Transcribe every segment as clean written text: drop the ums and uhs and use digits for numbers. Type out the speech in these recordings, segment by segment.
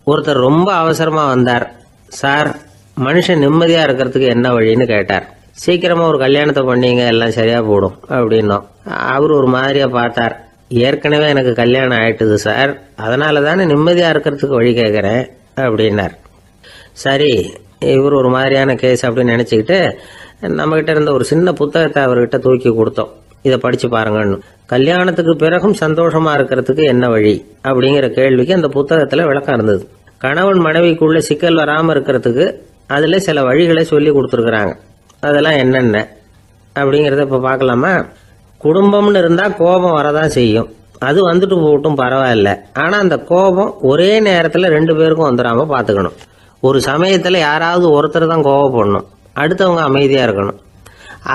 ஒருத்தர் ரொம்ப அவசரமா வந்தார். சார், மனுஷன் நிம்மதியா இருக்கிறதுக்கு என்ன வழின்னு கேட்டார். சீக்கிரமா ஒரு கல்யாணத்தை பண்ணீங்க, எல்லாம் சரியா போடும் அப்படின்னோம். அவர் ஒரு மாதிரியா பார்த்தார். ஏற்கனவே எனக்கு கல்யாணம் ஆயிட்டுது சார், அதனால தானே நிம்மதியா இருக்கிறதுக்கு வழி கேட்கறேன் அப்படின்னார். சரி, இவர் ஒரு மாதிரியான கேஸ் அப்படின்னு நினைச்சுக்கிட்டு நம்மகிட்ட இருந்த ஒரு சின்ன புத்தகத்தை அவர்கிட்ட தூக்கி கொடுத்தோம். இதை படிச்சு பாருங்கன்னு. கல்யாணத்துக்கு பிறகும் சந்தோஷமா இருக்கிறதுக்கு என்ன வழி அப்படிங்கிற கேள்விக்கு அந்த புத்தகத்துல விளக்கம் இருந்தது. கணவன் மனைவிக்குள்ள சிக்கல் வராம இருக்கிறதுக்கு அதுல சில வழிகளை சொல்லி கொடுத்துருக்குறாங்க. அதெல்லாம் என்னென்ன அப்படிங்கறத இப்ப பார்க்கலாமா? குடும்பம்னு இருந்தா கோபம் வரதான் செய்யும். அது வந்துட்டு போகட்டும், பரவாயில்ல. ஆனா அந்த கோபம் ஒரே நேரத்துல 2 பேருக்கும் வந்துடாம பாத்துக்கணும். ஒரு சமயத்துல யாராவது ஒருத்தர் தான் கோபப்படணும், அடுத்தவங்க அமைதியா இருக்கணும்.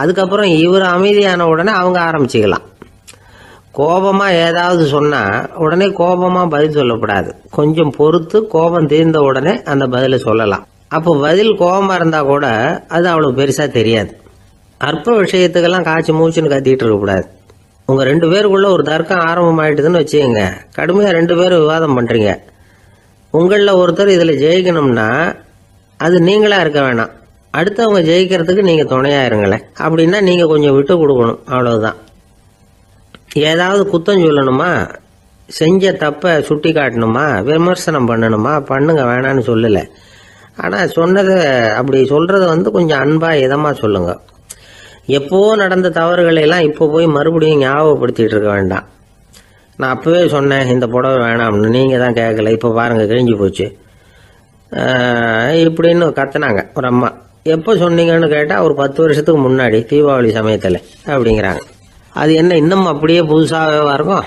அதுக்கப்புறம் இவர் அமைதியான உடனே அவங்க ஆரம்பிச்சுக்கலாம். கோபமா ஏதாவது சொன்னா உடனே கோபமா பதில் சொல்லக்கூடாது. கொஞ்சம் பொறுத்து கோபம் தீர்ந்த உடனே அந்த பதில சொல்லலாம். அப்போ பதில் கோபமா இருந்தா கூட அது அவ்வளவு பெருசா தெரியாது. அற்ப விஷயத்துக்கெல்லாம் காய்ச்சி மூச்சுன்னு கத்திட்டு இருக்க கூடாது. உங்க 2 பேருக்குள்ள ஒரு தர்க்கம் ஆரம்பமாயிட்டுதுன்னு வச்சுக்கோங்க. கடுமையா 2 பேரும் விவாதம் பண்றீங்க. உங்கள ஒருத்தர் இதுல ஜெயிக்கணும்னா அது நீங்களா இருக்க வேணாம், அடுத்தவங்க ஜெயிக்கிறதுக்கு நீங்க துணையா இருங்களேன். அப்படின்னா நீங்க கொஞ்சம் விட்டு கொடுக்கணும், அவ்வளவுதான். ஏதாவது குத்தம் சொல்லணுமா, செஞ்ச தப்ப சுட்டி காட்டணுமா, விமர்சனம் பண்ணணுமா, பண்ணுங்க, வேணான்னு சொல்லல. ஆனா சொன்னதை அப்படி சொல்றத கொஞ்சம் அன்பா இதமா சொல்லுங்க. எப்போ நடந்த தவறுகளை எல்லாம் இப்போ போய் மறுபடியும் ஞாபகப்படுத்திட்டு இருக்க வேண்டாம். நான் அப்பவே சொன்னேன் இந்த புடவை வேணாம்னு, நீங்க தான் கேட்கல, இப்ப பாருங்க கிழிஞ்சு போச்சு இப்படின்னு கத்துனாங்க ஒரு அம்மா. எப்போ சொன்னீங்கன்னு கேட்டா ஒரு 10 வருஷத்துக்கு முன்னாடி தீபாவளி சமயத்துல அப்படிங்கிறாங்க. அது என்ன இன்னும் அப்படியே புதுசாகவே இருக்கும்?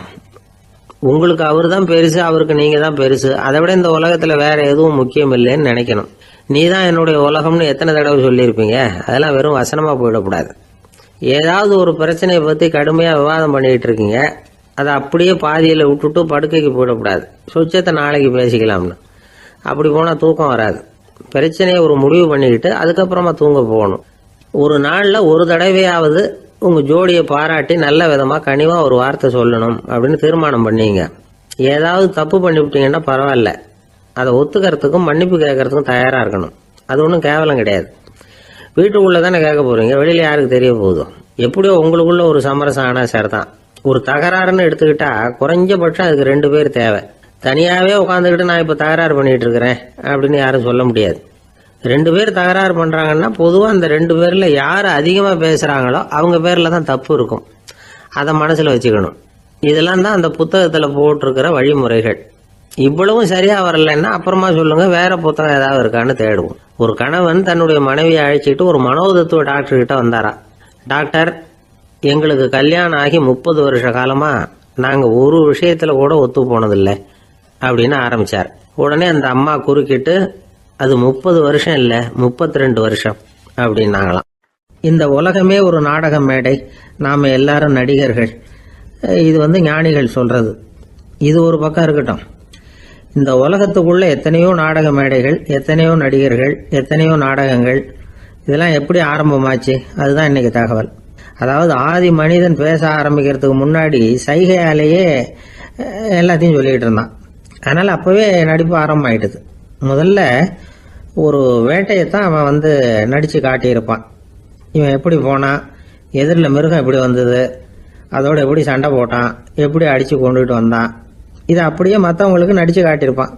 உங்களுக்கு அவர் தான் பெருசு, அவருக்கு நீங்க தான் பெருசு. அதை விட இந்த உலகத்துல வேற எதுவும் முக்கியம் இல்லைன்னு நினைக்கணும். நீ தான் என்னுடைய உலகம்னு எத்தனை தடவை சொல்லியிருப்பீங்க? அதெல்லாம் வெறும் வசனமா போயிடக்கூடாது. ஏதாவது ஒரு பிரச்சனையை பத்தி கடுமையா விவாதம் பண்ணிட்டு இருக்கீங்க, அதை அப்படியே பாதியில விட்டுட்டு படுக்கைக்கு போயிடக்கூடாது. சொச்சத்தை நாளைக்கு பேசிக்கலாம்னு. அப்படி போனா தூக்கம் வராது. பிரச்சனையை ஒரு முடிவு பண்ணிக்கிட்டு அதுக்கப்புறமா தூங்க போகணும். ஒரு நாள்ல ஒரு தடவையாவது உங்க ஜோடியை பாராட்டி நல்ல விதமா கனிவா ஒரு வார்த்தை சொல்லணும் அப்படின்னு தீர்மானம் பண்ணீங்க. ஏதாவது தப்பு பண்ணிவிட்டீங்கன்னா பரவாயில்ல, அதை ஒத்துக்கிறதுக்கும் மன்னிப்பு கேட்கறதுக்கும் தயாரா இருக்கணும். அது ஒன்றும் கேவலம் கிடையாது. வீட்டுக்குள்ள தானே கேட்க போறீங்க, வெளியில யாருக்கு தெரிய போதும்? எப்படியோ உங்களுக்குள்ள ஒரு சமரசம் ஆனா சரிதான். ஒரு தகராறுன்னு எடுத்துக்கிட்டா குறைஞ்சபட்சம் அதுக்கு 2 பேர் தேவை. தனியாவே உட்காந்துக்கிட்டு நான் இப்ப தகராறு பண்ணிட்டு இருக்கிறேன் அப்படின்னு யாரும் சொல்ல முடியாது. 2 பேர் தகராறு பண்றாங்கன்னா பொதுவா அந்த 2 பேர்ல யாரு அதிகமா பேசுறாங்களோ அவங்க பேர்ல தான் தப்பு இருக்கும். அதை மனசுல வச்சுக்கணும். இதெல்லாம் தான் அந்த புத்தகத்துல போட்டிருக்கிற வழிமுறைகள். இவ்வளவும் சரியா வரலன்னா அப்புறமா சொல்லுங்க, வேற புத்தகம் ஏதாவது இருக்கான்னு தேடுவோம். ஒரு கணவன் தன்னுடைய மனைவியை அழைச்சிட்டு ஒரு மனோதத்துவ டாக்டர் கிட்ட வந்தாரா. டாக்டர், எங்களுக்கு கல்யாணம் ஆகி 30 வருஷ காலமா நாங்க ஒரு விஷயத்துல கூட ஒத்து போனதில்லை அப்படின்னு ஆரம்பிச்சார். உடனே அந்த அம்மா குறுக்கிட்டு, அது 30 வருஷம் இல்ல 32 வருஷம் அப்படின்னாங்களாம். இந்த உலகமே ஒரு நாடக மேடை, நாம எல்லாரும் நடிகர்கள். இது ஞானிகள் சொல்றது. இது ஒரு பக்கம் இருக்கட்டும். இந்த உலகத்துக்குள்ள எத்தனையோ நாடக மேடைகள், எத்தனையோ நடிகர்கள், எத்தனையோ நாடகங்கள். இதெல்லாம் எப்படி ஆரம்பமாச்சு? அதுதான் இன்னைக்கு தகவல். அதாவது ஆதி மனிதன் பேச ஆரம்பிக்கிறதுக்கு முன்னாடி சைகையாலேயே எல்லாத்தையும் சொல்லிட்டு இருந்தான். அதனால அப்பவே நடிப்பு ஆரம்பமாயிட்டுது. முதல்ல ஒரு வேட்டையத்தான் அவன் நடிச்சு காட்டியிருப்பான். இவன் எப்படி போனான், எதிரில் மிருகம் எப்படி வந்தது, அதோட எப்படி சண்டை போட்டான், எப்படி அடிச்சு கொண்டுகிட்டு வந்தான், இதை அப்படியே மற்றவங்களுக்கு நடிச்சு காட்டியிருப்பான்.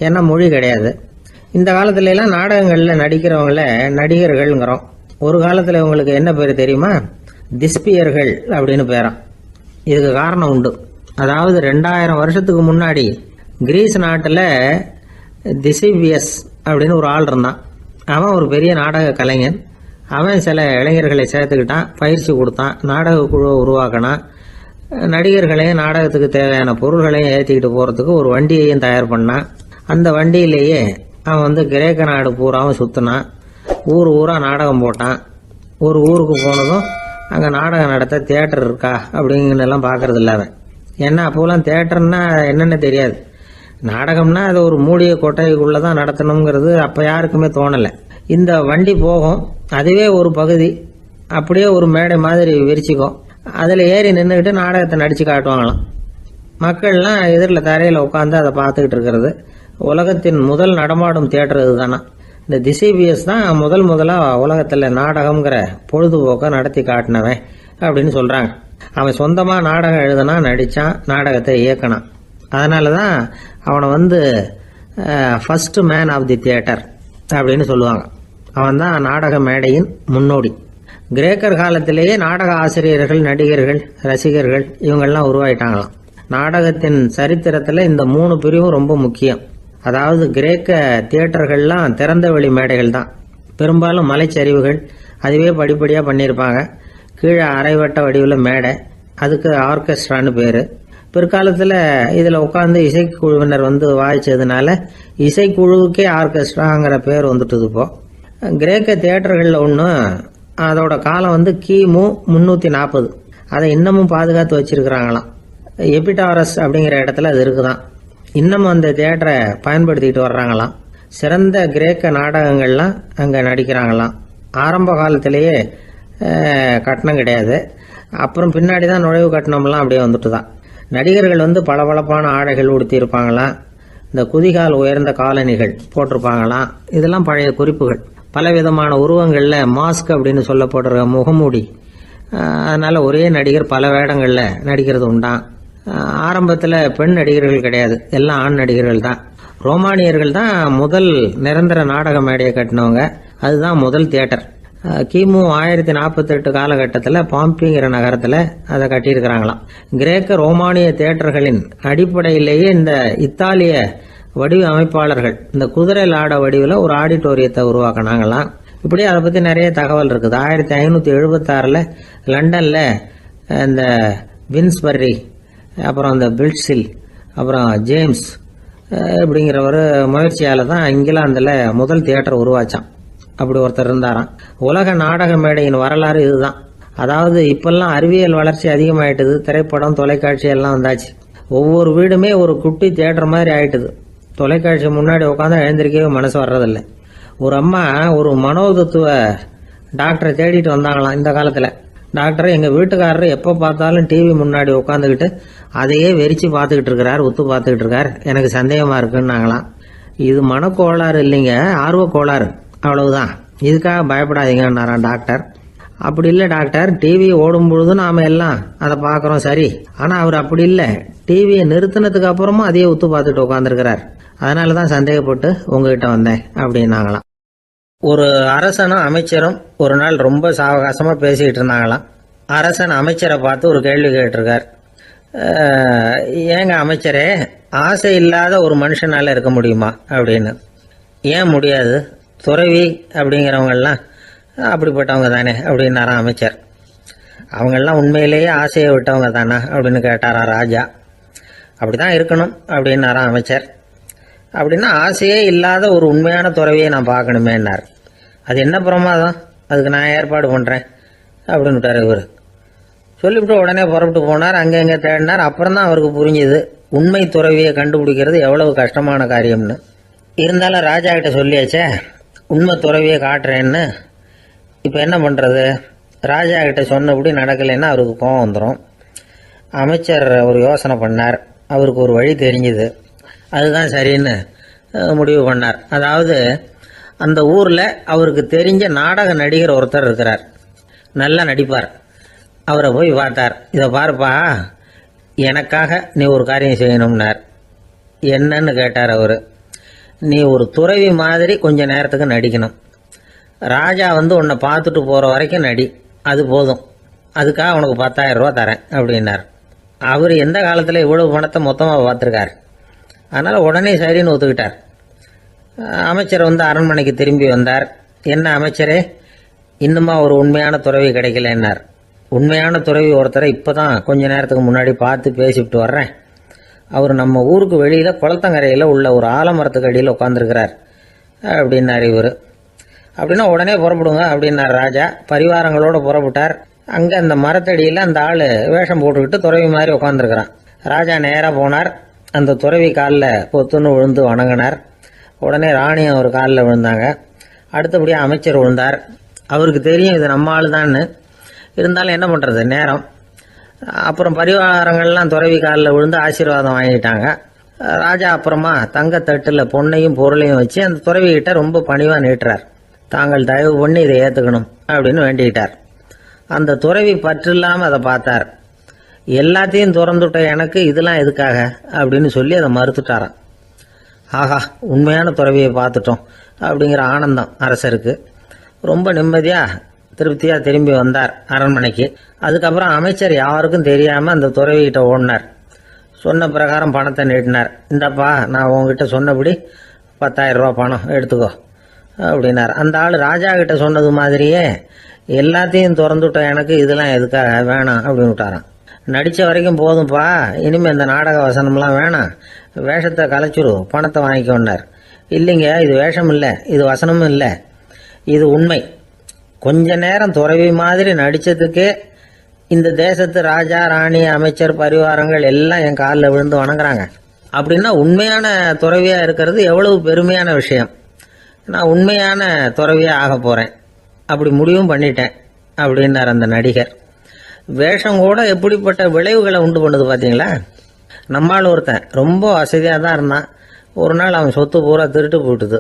ஏன்னா மொழி கிடையாது. இந்த காலத்துல எல்லாம் நாடகங்கள்ல நடிக்கிறவங்கள நடிகர்கள்ங்கிறோம். ஒரு காலத்துல இவங்களுக்கு என்ன பேரு தெரியுமா? திஸ்பியர்கள் அப்படின்னு பேராம். இதுக்கு காரணம் உண்டு. அதாவது 2000 வருஷத்துக்கு முன்னாடி கிரீஸ் நாட்டுல திசிவியஸ் அப்படின்னு ஒரு ஆள் இருந்தான். அவன் ஒரு பெரிய நாடக கலைஞன். அவன் சில இளைஞர்களை சேர்த்துக்கிட்டான், பயிற்சி கொடுத்தான், நாடக குழுவை உருவாக்கினான். நடிகர்களையும் நாடகத்துக்கு தேவையான பொருள்களையும் ஏற்றிக்கிட்டு போறதுக்கு ஒரு வண்டியையும் தயார் பண்ணான். அந்த வண்டியிலேயே அவன் கிரேக்க நாடு பூராவும் சுத்தினான். ஊர் ஊரா நாடகம் போட்டான். ஒரு ஊருக்கு போனதும் அங்க நாடகம் நடத்த தியேட்டர் இருக்கா அப்படிங்கன்னு எல்லாம் பாக்குறது இல்ல அவன். ஏன்னா அப்போலாம் தியேட்டர்னா என்னன்னு தெரியாது. நாடகம்னா அது ஒரு மூடிய கொட்டைக்குள்ளதான் நடத்தணுங்கிறது அப்ப யாருக்குமே தோணல. இந்த வண்டி போகும், அதுவே ஒரு பகுதி அப்படியே ஒரு மேடை மாதிரி விரிச்சுக்கும். அதுல ஏறி நின்றுகிட்டு நாடகத்தை நடிச்சு காட்டுவாங்களாம். மக்கள்லாம் எதிரில் தரையில உட்காந்து அதை பார்த்துக்கிட்டு இருக்கிறது. உலகத்தின் முதல் நடமாடும் தியேட்டர் இதுதானா. இந்த திசைபிஎஸ் தான் முதலா உலகத்துல நாடகம்ங்கிற பொழுதுபோக்க நடத்தி காட்டினவன் அப்படின்னு சொல்றாங்க. அவன் சொந்தமா நாடகம் எழுதுனா, நடிச்சான், நாடகத்தை இயக்கினான். அதனாலதான் அவனை first man of the theatre அப்படின்னு சொல்லுவாங்க. அவன் தான் நாடக மேடையின் முன்னோடி. கிரேக்கர் காலத்திலேயே நாடக ஆசிரியர்கள், நடிகர்கள், ரசிகர்கள் இவங்கெல்லாம் உருவாயிட்டாங்களாம். நாடகத்தின் சரித்திரத்தில் இந்த 3 பிரிவும் ரொம்ப முக்கியம். அதாவது கிரேக்க தியேட்டர்கள்லாம் திறந்த வெளி மேடைகள் தான். பெரும்பாலும் மலைச்சரிவுகள், அதுவே படிப்படியாக பண்ணியிருப்பாங்க. கீழே அரைவட்ட வடிவில் மேடை, அதுக்கு ஆர்கெஸ்ட்ரான்னு பேர். பிற்காலத்தில் இதில் உட்காந்து இசைக்குழுவினர் வாய்ச்சதுனால இசைக்குழுவுக்கே ஆர்கெஸ்ட்ராங்கிற பேர் வந்துட்டுது. இப்போ கிரேக்க தியேட்டர்களில் ஒன்று, அதோட காலம் கிமு 340. அதை இன்னமும் பாதுகாத்து வச்சிருக்கிறாங்களாம். எபிடாரஸ் அப்படிங்கிற இடத்துல அது இருக்குதான். இன்னமும் அந்த தியேட்டரை பயன்படுத்திக்கிட்டு வர்றாங்களாம். சிறந்த கிரேக்க நாடகங்கள்லாம் அங்கே நடிக்கிறாங்களாம். ஆரம்ப காலத்திலேயே கட்டணம் கிடையாது. அப்புறம் பின்னாடி தான் நுழைவு கட்டணம்லாம் அப்படியே வந்துட்டு தான். நடிகர்கள் பளபளப்பான ஆடைகள் உடுத்தி இருப்பாங்களாம். இந்த குதிகால் உயர்ந்த காலணிகள் போட்டிருப்பாங்களாம். இதெல்லாம் பழைய குறிப்புகள். பலவிதமான உருவங்களில் மாஸ்க் அப்படின்னு சொல்லப்படுற முகமூடி. அதனால ஒரே நடிகர் பல வேடங்களில் நடிக்கிறது உண்டான். ஆரம்பத்தில் பெண் நடிகர்கள் கிடையாது, எல்லாம் ஆண் நடிகர்கள் தான். ரோமானியர்கள் தான் முதல் நிரந்தர நாடக மேடையை கட்டினவங்க. அதுதான் முதல் தியேட்டர். கிமு 1048 காலகட்டத்தில் பாம்பிங்கிற நகரத்தில் அதை கட்டியிருக்கிறாங்களாம். கிரேக்க ரோமானிய தியேட்டர்களின் அடிப்படையிலேயே இந்த இத்தாலிய வடிவ அமைப்பாளர்கள் இந்த குதிரை லாட வடிவில் ஒரு ஆடிட்டோரியத்தை உருவாக்கினாங்களாம். இப்படி அதை பற்றி நிறைய தகவல் இருக்குது. 1576 லண்டனில் இந்த வின்ஸ்பர்ரி, அப்புறம் இந்த பில்ட்ஸில், அப்புறம் ஜேம்ஸ் இப்படிங்கிற ஒரு முயற்சியால் தான் இங்கிலாந்தில் முதல் தியேட்டர் உருவாச்சான். அப்படி ஒருத்தர் இருந்தாராம். உலக நாடக மேடையின் வரலாறு இதுதான். அதாவது இப்பெல்லாம் அறிவியல் வளர்ச்சி அதிகமாயிட்டுது. திரைப்படம், தொலைக்காட்சி எல்லாம் வந்தாச்சு. ஒவ்வொரு வீடுமே ஒரு குட்டி தியேட்டர் மாதிரி ஆயிட்டுது. தொலைக்காட்சி முன்னாடி உட்காந்து எழுந்திருக்கவே மனசு வர்றதில்ல. ஒரு அம்மா ஒரு மனோதத்துவ டாக்டரை தேடிட்டு வந்தாங்களாம் இந்த காலத்தில். டாக்டர், எங்கள் வீட்டுக்காரர் எப்போ பார்த்தாலும் டிவி முன்னாடி உட்காந்துக்கிட்டு அதையே வெறிச்சு பார்த்துக்கிட்டு இருக்கிறார், உத்து பார்த்துக்கிட்டு இருக்கார், எனக்கு சந்தேகமாக இருக்குன்னாங்களாம். இது மனக்கோளாறு இல்லைங்க, ஆர்வக்கோளாறு, அவ்வளவுதான், இதுக்காக பயப்படாதீங்கன்னாராம் டாக்டர். அப்படி இல்லை டாக்டர், டிவி ஓடும் பொழுது நாம எல்லாம் அதை பார்க்குறோம் சரி, ஆனால் அவர் அப்படி இல்லை, டிவியை நிறுத்தினதுக்கு அப்புறமும் அதையே உத்து பார்த்துட்டு உட்காந்துருக்கிறார், அதனால தான் சந்தேகப்பட்டு உங்ககிட்ட வந்தேன் அப்படின்னாங்களாம். ஒரு அரசனும் அமைச்சரும் ஒரு நாள் ரொம்ப சாவகாசமாக பேசிக்கிட்டு இருந்தாங்களாம். அரசன் அமைச்சரை பார்த்து ஒரு கேள்வி கேட்டிருக்கார். ஏங்க அமைச்சரே, ஆசை இல்லாத ஒரு மனுஷனால இருக்க முடியுமா அப்படின்னு. ஏன் முடியாது, துறவி அப்படிங்கிறவங்கெல்லாம் அப்படிப்பட்டவங்க தானே அப்படின்னாராம் அமைச்சர். அவங்கெல்லாம் உண்மையிலேயே ஆசையை விட்டவங்க தானா அப்படின்னு கேட்டாரா ராஜா. அப்படிதான் இருக்கணும் அப்படின்னாராம் அமைச்சர். அப்படின்னா ஆசையே இல்லாத ஒரு உண்மையான துறவியை நான் பார்க்கணுமேன்னார். அது என்ன பிரமாதம், அதுக்கு நான் ஏற்பாடு பண்ணுறேன் அப்படின்னு விட்டார் இவர். சொல்லிவிட்டு உடனே புறப்பட்டு போனார். அங்கே தேடினார். அப்புறம் தான் அவருக்கு புரிஞ்சுது உண்மை துறவியை கண்டுபிடிக்கிறது எவ்வளவு கஷ்டமான காரியம்னு. இருந்தாலும் ராஜா கிட்ட சொல்லியாச்சே உண்மை துறவியை காட்டுறேன்னு. இப்போ என்ன பண்ணுறது, ராஜா கிட்ட சொன்னபடி நடக்கலைன்னா அவருக்கு கோபம் வந்துடும். அமைச்சர் ஒரு யோசனை பண்ணார். அவருக்கு ஒரு வழி தெரிஞ்சுது. அதுதான் சரின்னு முடிவு பண்ணார். அதாவது அந்த ஊரில் அவருக்கு தெரிஞ்ச நாடக நடிகர் ஒருத்தர் இருக்கிறார், நல்லா நடிப்பார். அவரை போய் பார்த்தார். இதை பாருப்பா, எனக்காக நீ ஒரு காரியம் செய்யணும்னார். என்னன்னு கேட்டார் அவர். நீ ஒரு துறவி மாதிரி கொஞ்ச நேரத்துக்கு நடிக்கணும். ராஜா உன்னை பார்த்துட்டு போகிற வரைக்கும் நடி, அது போதும், அதுக்காக உனக்கு 10,000 ரூபா தரேன் அப்படின்னார். அவர் எந்த காலத்தில் இவ்வளவு பணத்தை மொத்தமாக பார்த்துருக்கார். அதனால் உடனே சரின்னு ஒத்துக்கிட்டார். அமைச்சர் அரண்மனைக்கு திரும்பி வந்தார். என்ன அமைச்சரே, இன்னுமா ஒரு உண்மையான துறவி கிடைக்கலன்னார். உண்மையான துறவி ஒருத்தரை இப்போ தான் கொஞ்ச நேரத்துக்கு முன்னாடி பார்த்து பேசிவிட்டு வர்றேன். அவர் நம்ம ஊருக்கு வெளியில் குளத்தங்கரையில் உள்ள ஒரு ஆலமரத்துக்கு அடியில் உட்காந்துருக்கிறார் அப்படின்னார் இவர். அப்படின்னா உடனே புறப்படுங்க அப்படின்னார் ராஜா. பரிவாரங்களோடு புறப்பட்டார். அங்கே அந்த மரத்தடியில் அந்த ஆள் வேஷம் போட்டுக்கிட்டு துறவி மாதிரி உட்காந்துருக்கிறான். ராஜா நேராக போனார். அந்த துறவி காலில் பொத்துன்னு விழுந்து வணங்கினார். உடனே ராணியும் அவர் காலில் விழுந்தாங்க. அடுத்தபடியாக அமைச்சர் விழுந்தார். அவருக்கு தெரியும் இது நம்ம ஆள் தான்னு. இருந்தாலும் என்ன பண்ணுறது, நேரம். அப்புறம் பரிவாரங்கள்லாம் துறவி காலில் விழுந்து ஆசீர்வாதம் வாங்கிட்டாங்க. ராஜா அப்புறமா தங்கத்தட்டுல பொண்ணையும் பொருளையும் வச்சு அந்த துறவிகிட்ட ரொம்ப பணிவா நீட்டுறார். தாங்கள் தயவு பண்ணி இதை ஏத்துக்கணும் அப்படின்னு வேண்டிக்கிட்டார். அந்த துறவி பற்றில்லாம அதை பார்த்தார். எல்லாத்தையும் திறந்துட்ட எனக்கு இதெல்லாம் எதுக்காக அப்படின்னு சொல்லி அதை மறுத்துட்டாராம். ஆஹா, உண்மையான துறவியை பார்த்துட்டோம் அப்படிங்கிற ஆனந்தம் அரசருக்கு. ரொம்ப நிம்மதியா திருப்தியா திரும்பி வந்தார் அரண்மனைக்கு. அதுக்கப்புறம் அமைச்சர் யாருக்கும் தெரியாம அந்த துறவிகிட்ட ஓடினார். சொன்ன பிரகாரம் பணத்தை நீட்டினார். இந்தப்பா, நான் உங்ககிட்ட சொன்னபடி 10,000 ரூபா பணம் எடுத்துக்கோ அப்படின்னார். அந்த ஆள் ராஜா கிட்ட சொன்னது மாதிரியே எல்லாத்தையும் திறந்துட்ட எனக்கு இதெல்லாம் எதுக்காக வேணாம் அப்படின்னு விட்டாராம். நடிச்ச வரைக்கும் போதும்பா, இனிமே இந்த நாடக வசனம்லாம் வேணாம், வேஷத்தை கலைச்சிரு, பணத்தை வாங்கிக்கொண்டார். இல்லைங்க, இது வேஷம் இல்லை, இது வசனமும் இல்லை, இது உண்மை. கொஞ்ச நேரம் துறவி மாதிரி நடிச்சதுக்கே இந்த தேசத்து ராஜா ராணி அமைச்சர் பரிவாரங்கள் எல்லாம் என் காலில் விழுந்து வணங்குறாங்க. அப்படின்னா உண்மையான துறவியா இருக்கிறது எவ்வளவு பெருமையான விஷயம். நான் உண்மையான துறவியா ஆக போறேன், அப்படி முடிவும் பண்ணிட்டேன் அப்படின்னார் அந்த நடிகர். வேஷம் கூட எப்படிப்பட்ட விளைவுகளை உண்டு பண்ணுது பார்த்தீங்களா. நம்மால் ஒருத்தன் ரொம்ப வசதியாக தான் இருந்தான். ஒரு நாள் அவன் சொத்து பூரா திருட்டு போட்டுது.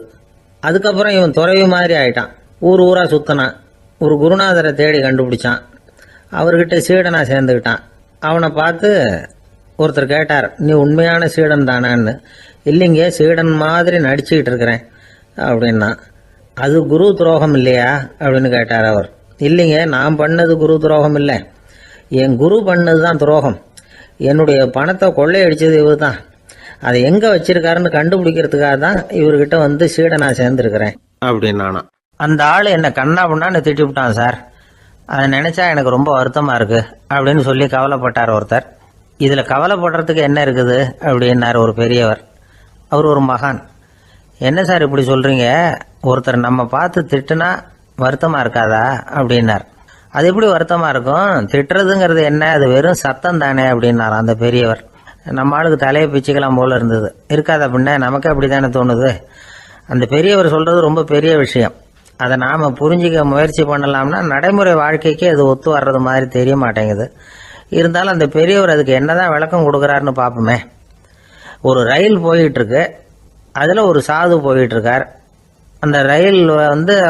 அதுக்கப்புறம் இவன் துறவி மாதிரி ஆயிட்டான். ஊர் ஊரா சுத்தினான். ஒரு குருநாதரை தேடி கண்டுபிடிச்சான். அவர்கிட்ட சீடனா சேர்ந்துக்கிட்டான். அவனை பார்த்து ஒருத்தர் கேட்டார், நீ உண்மையான சீடன் தானான்னு. இல்லைங்க, சீடன் மாதிரி நடிச்சுக்கிட்டு இருக்கிறேன் அப்படின்னா. அது குரு துரோகம் இல்லையா அப்படின்னு கேட்டார் அவர். இல்லைங்க, நான் பண்ணது குரு துரோகம் இல்லை, என் குரு பண்ணது தான் துரோகம். என்னுடைய பணத்தை கொள்ளையடிச்சது இவர் தான். அதை எங்க வச்சிருக்காருன்னு கண்டுபிடிக்கிறதுக்காக தான் இவர்கிட்ட வந்து சீடனா சேர்ந்துருக்கிறேன் அப்படின்னானா. அந்த ஆள் என்ன கண்ணா பண்ணான்னு திட்டி விட்டான் சார். அதை நினைச்சா எனக்கு ரொம்ப வருத்தமா இருக்கு அப்படின்னு சொல்லி கவலைப்பட்டார் ஒருத்தர். இதுல கவலைப்படுறதுக்கு என்ன இருக்குது அப்படின்னாரு ஒரு பெரியவர். அவர் ஒரு மகான். என்ன சார் இப்படி சொல்றீங்க, ஒருத்தர் நம்ம பார்த்து திட்டுனா வருத்தமா இருக்காதா அப்படின்னார். அது எப்படி வருத்தமா இருக்கும், திட்டுறதுங்கிறது என்ன, அது வெறும் சத்தம் தானே அப்படின்னார் அந்த பெரியவர். நம்ம ஆளுக்கு தலையை பிச்சுக்கலாம் போல இருந்தது. இருக்காது அப்படின்னா நமக்கு அப்படித்தானே தோணுது. அந்த பெரியவர் சொல்றது ரொம்ப பெரிய விஷயம். அதை நாம புரிஞ்சிக்க முயற்சி பண்ணலாம்னா நடைமுறை வாழ்க்கைக்கு அது ஒத்து வர்றது மாதிரி தெரிய மாட்டேங்குது. இருந்தாலும் அந்த பெரியவர் அதுக்கு என்னதான் விளக்கம் கொடுக்கறாருன்னு பார்ப்போமே. ஒரு ரயில் போயிட்டு இருக்கு, அதுல ஒரு சாது போயிட்டு இருக்கார். அந்த ரயில்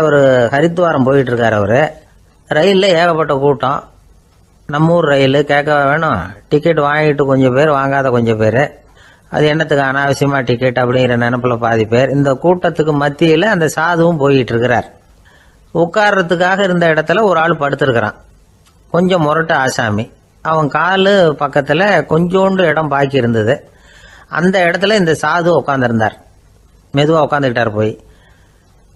அவர் ஹரித்வாரம் போயிட்டு இருக்கார். அவரு ரயில்ல ஏகப்பட்ட கூட்டம். நம்ம ஊர் ரயில் கேட்க வேணும், டிக்கெட் வாங்கிட்டு கொஞ்சம் பேர், வாங்காத கொஞ்சம் பேர். அது என்னத்துக்கு அனாவசியமா டிக்கெட் அப்படிங்கிற நினைப்புல பாதி பேர். இந்த கூட்டத்துக்கு மத்தியில அந்த சாதுவும் போயிட்டு இருக்கிறார். உட்கார்றதுக்காக இருந்த இடத்துல ஒரு ஆள் படுத்திருக்கிறான். கொஞ்சம் முரட்டு ஆசாமி. அவன் காலு பக்கத்துல கொஞ்சோண்டு இடம் பாக்கி இருந்தது. அந்த இடத்துல இந்த சாது உட்காந்துருந்தார். மெதுவா உட்காந்துக்கிட்டார் போய்.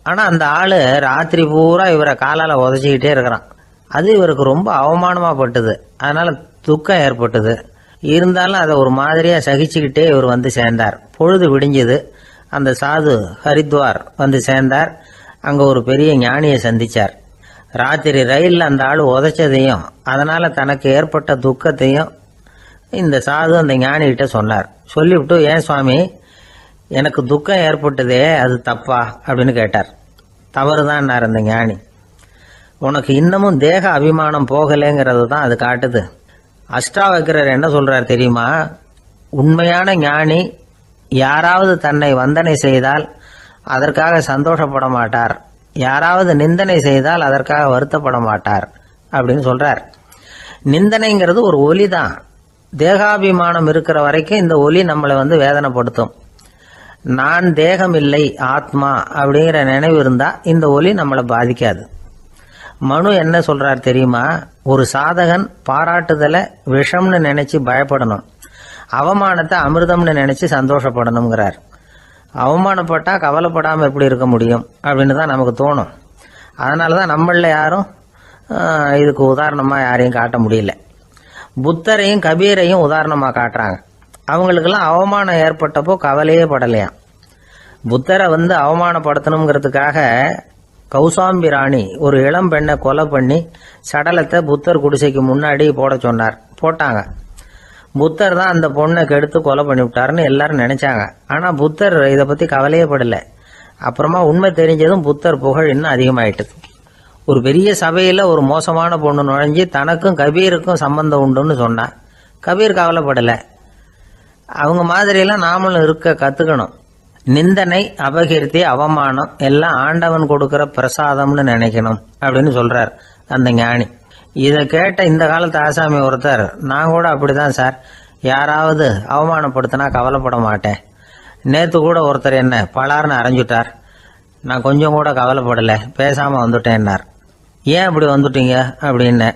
ஆனா அந்த ஆளு ராத்திரி பூரா இவரை காலால உதச்சிக்கிட்டே இருக்கிறான். அது இவருக்கு ரொம்ப அவமானமா பட்டது. அதனால துக்கம் ஏற்பட்டது. இருந்தாலும் அதை ஒரு மாதிரியா சகிச்சுக்கிட்டே இவர் வந்து சேர்ந்தார். பொழுது விடிஞ்சது. அந்த சாது ஹரித்வார் வந்து சேர்ந்தார். அங்க ஒரு பெரிய ஞானியை சந்திச்சார். ராத்திரி ரயில்ல அந்த ஆளு உதைச்சதையும் அதனால தனக்கு ஏற்பட்ட துக்கத்தையும் இந்த சாது அந்த ஞானி கிட்ட சொன்னார். சொல்லிவிட்டு, ஏன் சுவாமி, எனக்கு துக்கம் ஏற்பட்டதே அது தப்பா அப்படின்னு கேட்டார். தவறுதான் அந்த ஞானி. உனக்கு இன்னமும் தேக அபிமானம் போகலைங்கிறது தான் அது காட்டுது. அஷ்டாவக்கிரர் என்ன சொல்றார் தெரியுமா, உண்மையான ஞானி யாராவது தன்னை வந்தனை செய்தால் அதற்காக சந்தோஷப்பட மாட்டார், யாராவது நிந்தனை செய்தால் அதற்காக வருத்தப்பட மாட்டார் அப்படின்னு சொல்றார். நிந்தனைங்கிறது ஒரு ஒலி தான். தேகாபிமானம் இருக்கிற வரைக்கும் இந்த ஒலி நம்மளை வேதனைப்படுத்தும். நான் தேகம் இல்லை, ஆத்மா அப்படிங்கிற நினைவு இருந்தா இந்த ஒலி நம்மளை பாதிக்காது. மனு என்ன சொல்றார் தெரியுமா, ஒரு சாதகன் பாராட்டுதலை விஷம்னு நினைச்சு பயப்படணும், அவமானத்தை அமிர்தம்னு நினைச்சு சந்தோஷப்படணுங்கிறார். அவமானப்பட்டா கவலைப்படாம எப்படி இருக்க முடியும் அப்படின்னு தான் நமக்கு தோணும். அதனாலதான் நம்மள யாரும் இதுக்கு உதாரணமா யாரையும் காட்ட முடியல. புத்தரையும் கபீரையும் உதாரணமா காட்டுறாங்க. அவங்களுக்கெல்லாம் அவமானம் ஏற்பட்டப்போ கவலையே படலையாம். புத்தரை அவமானப்படுத்தணுங்கிறதுக்காக கௌசாம்பி ராணி ஒரு இளம் பெண்ணை கொலை பண்ணி சடலத்தை புத்தர் குடிசைக்கு முன்னாடி போட சொன்னார். போட்டாங்க. புத்தர் தான் அந்த பொண்ணை கெடுத்து கொலை பண்ணி விட்டாருன்னு எல்லாரும் நினைச்சாங்க. ஆனா புத்தர் இதை பத்தி கவலையே படல. அப்புறமா உண்மை தெரிஞ்சதும் புத்தர் புகழ் இன்னும் அதிகமாயிட்டது. ஒரு பெரிய சபையில ஒரு மோசமான பொண்ணு நுழைஞ்சு தனக்கும் கபீருக்கும் சம்பந்தம் உண்டுன்னு சொன்னா கபீர் கவலைப்படல. அவங்க மாதிரியெல்லாம் நாமளும் இருக்க கத்துக்கணும். நிந்தனை, அபகீர்த்தி, அவமானம் எல்லாம் ஆண்டவன் கொடுக்கிற பிரசாதம்னு நினைக்கணும் அப்படின்னு சொல்றார் அந்த ஞானி. இதை கேட்ட இந்த காலத்து ஆசாமி ஒருத்தர், நான் கூட அப்படிதான் சார், யாராவது அவமானப்படுத்தினா கவலைப்பட மாட்டேன். நேத்து கூட ஒருத்தர் என்ன பலார்னு அரைஞ்சுட்டார், நான் கொஞ்சம் கூட கவலைப்படலை, பேசாம வந்துட்டேன்னார். ஏன் அப்படி வந்துட்டீங்க அப்படின்னு.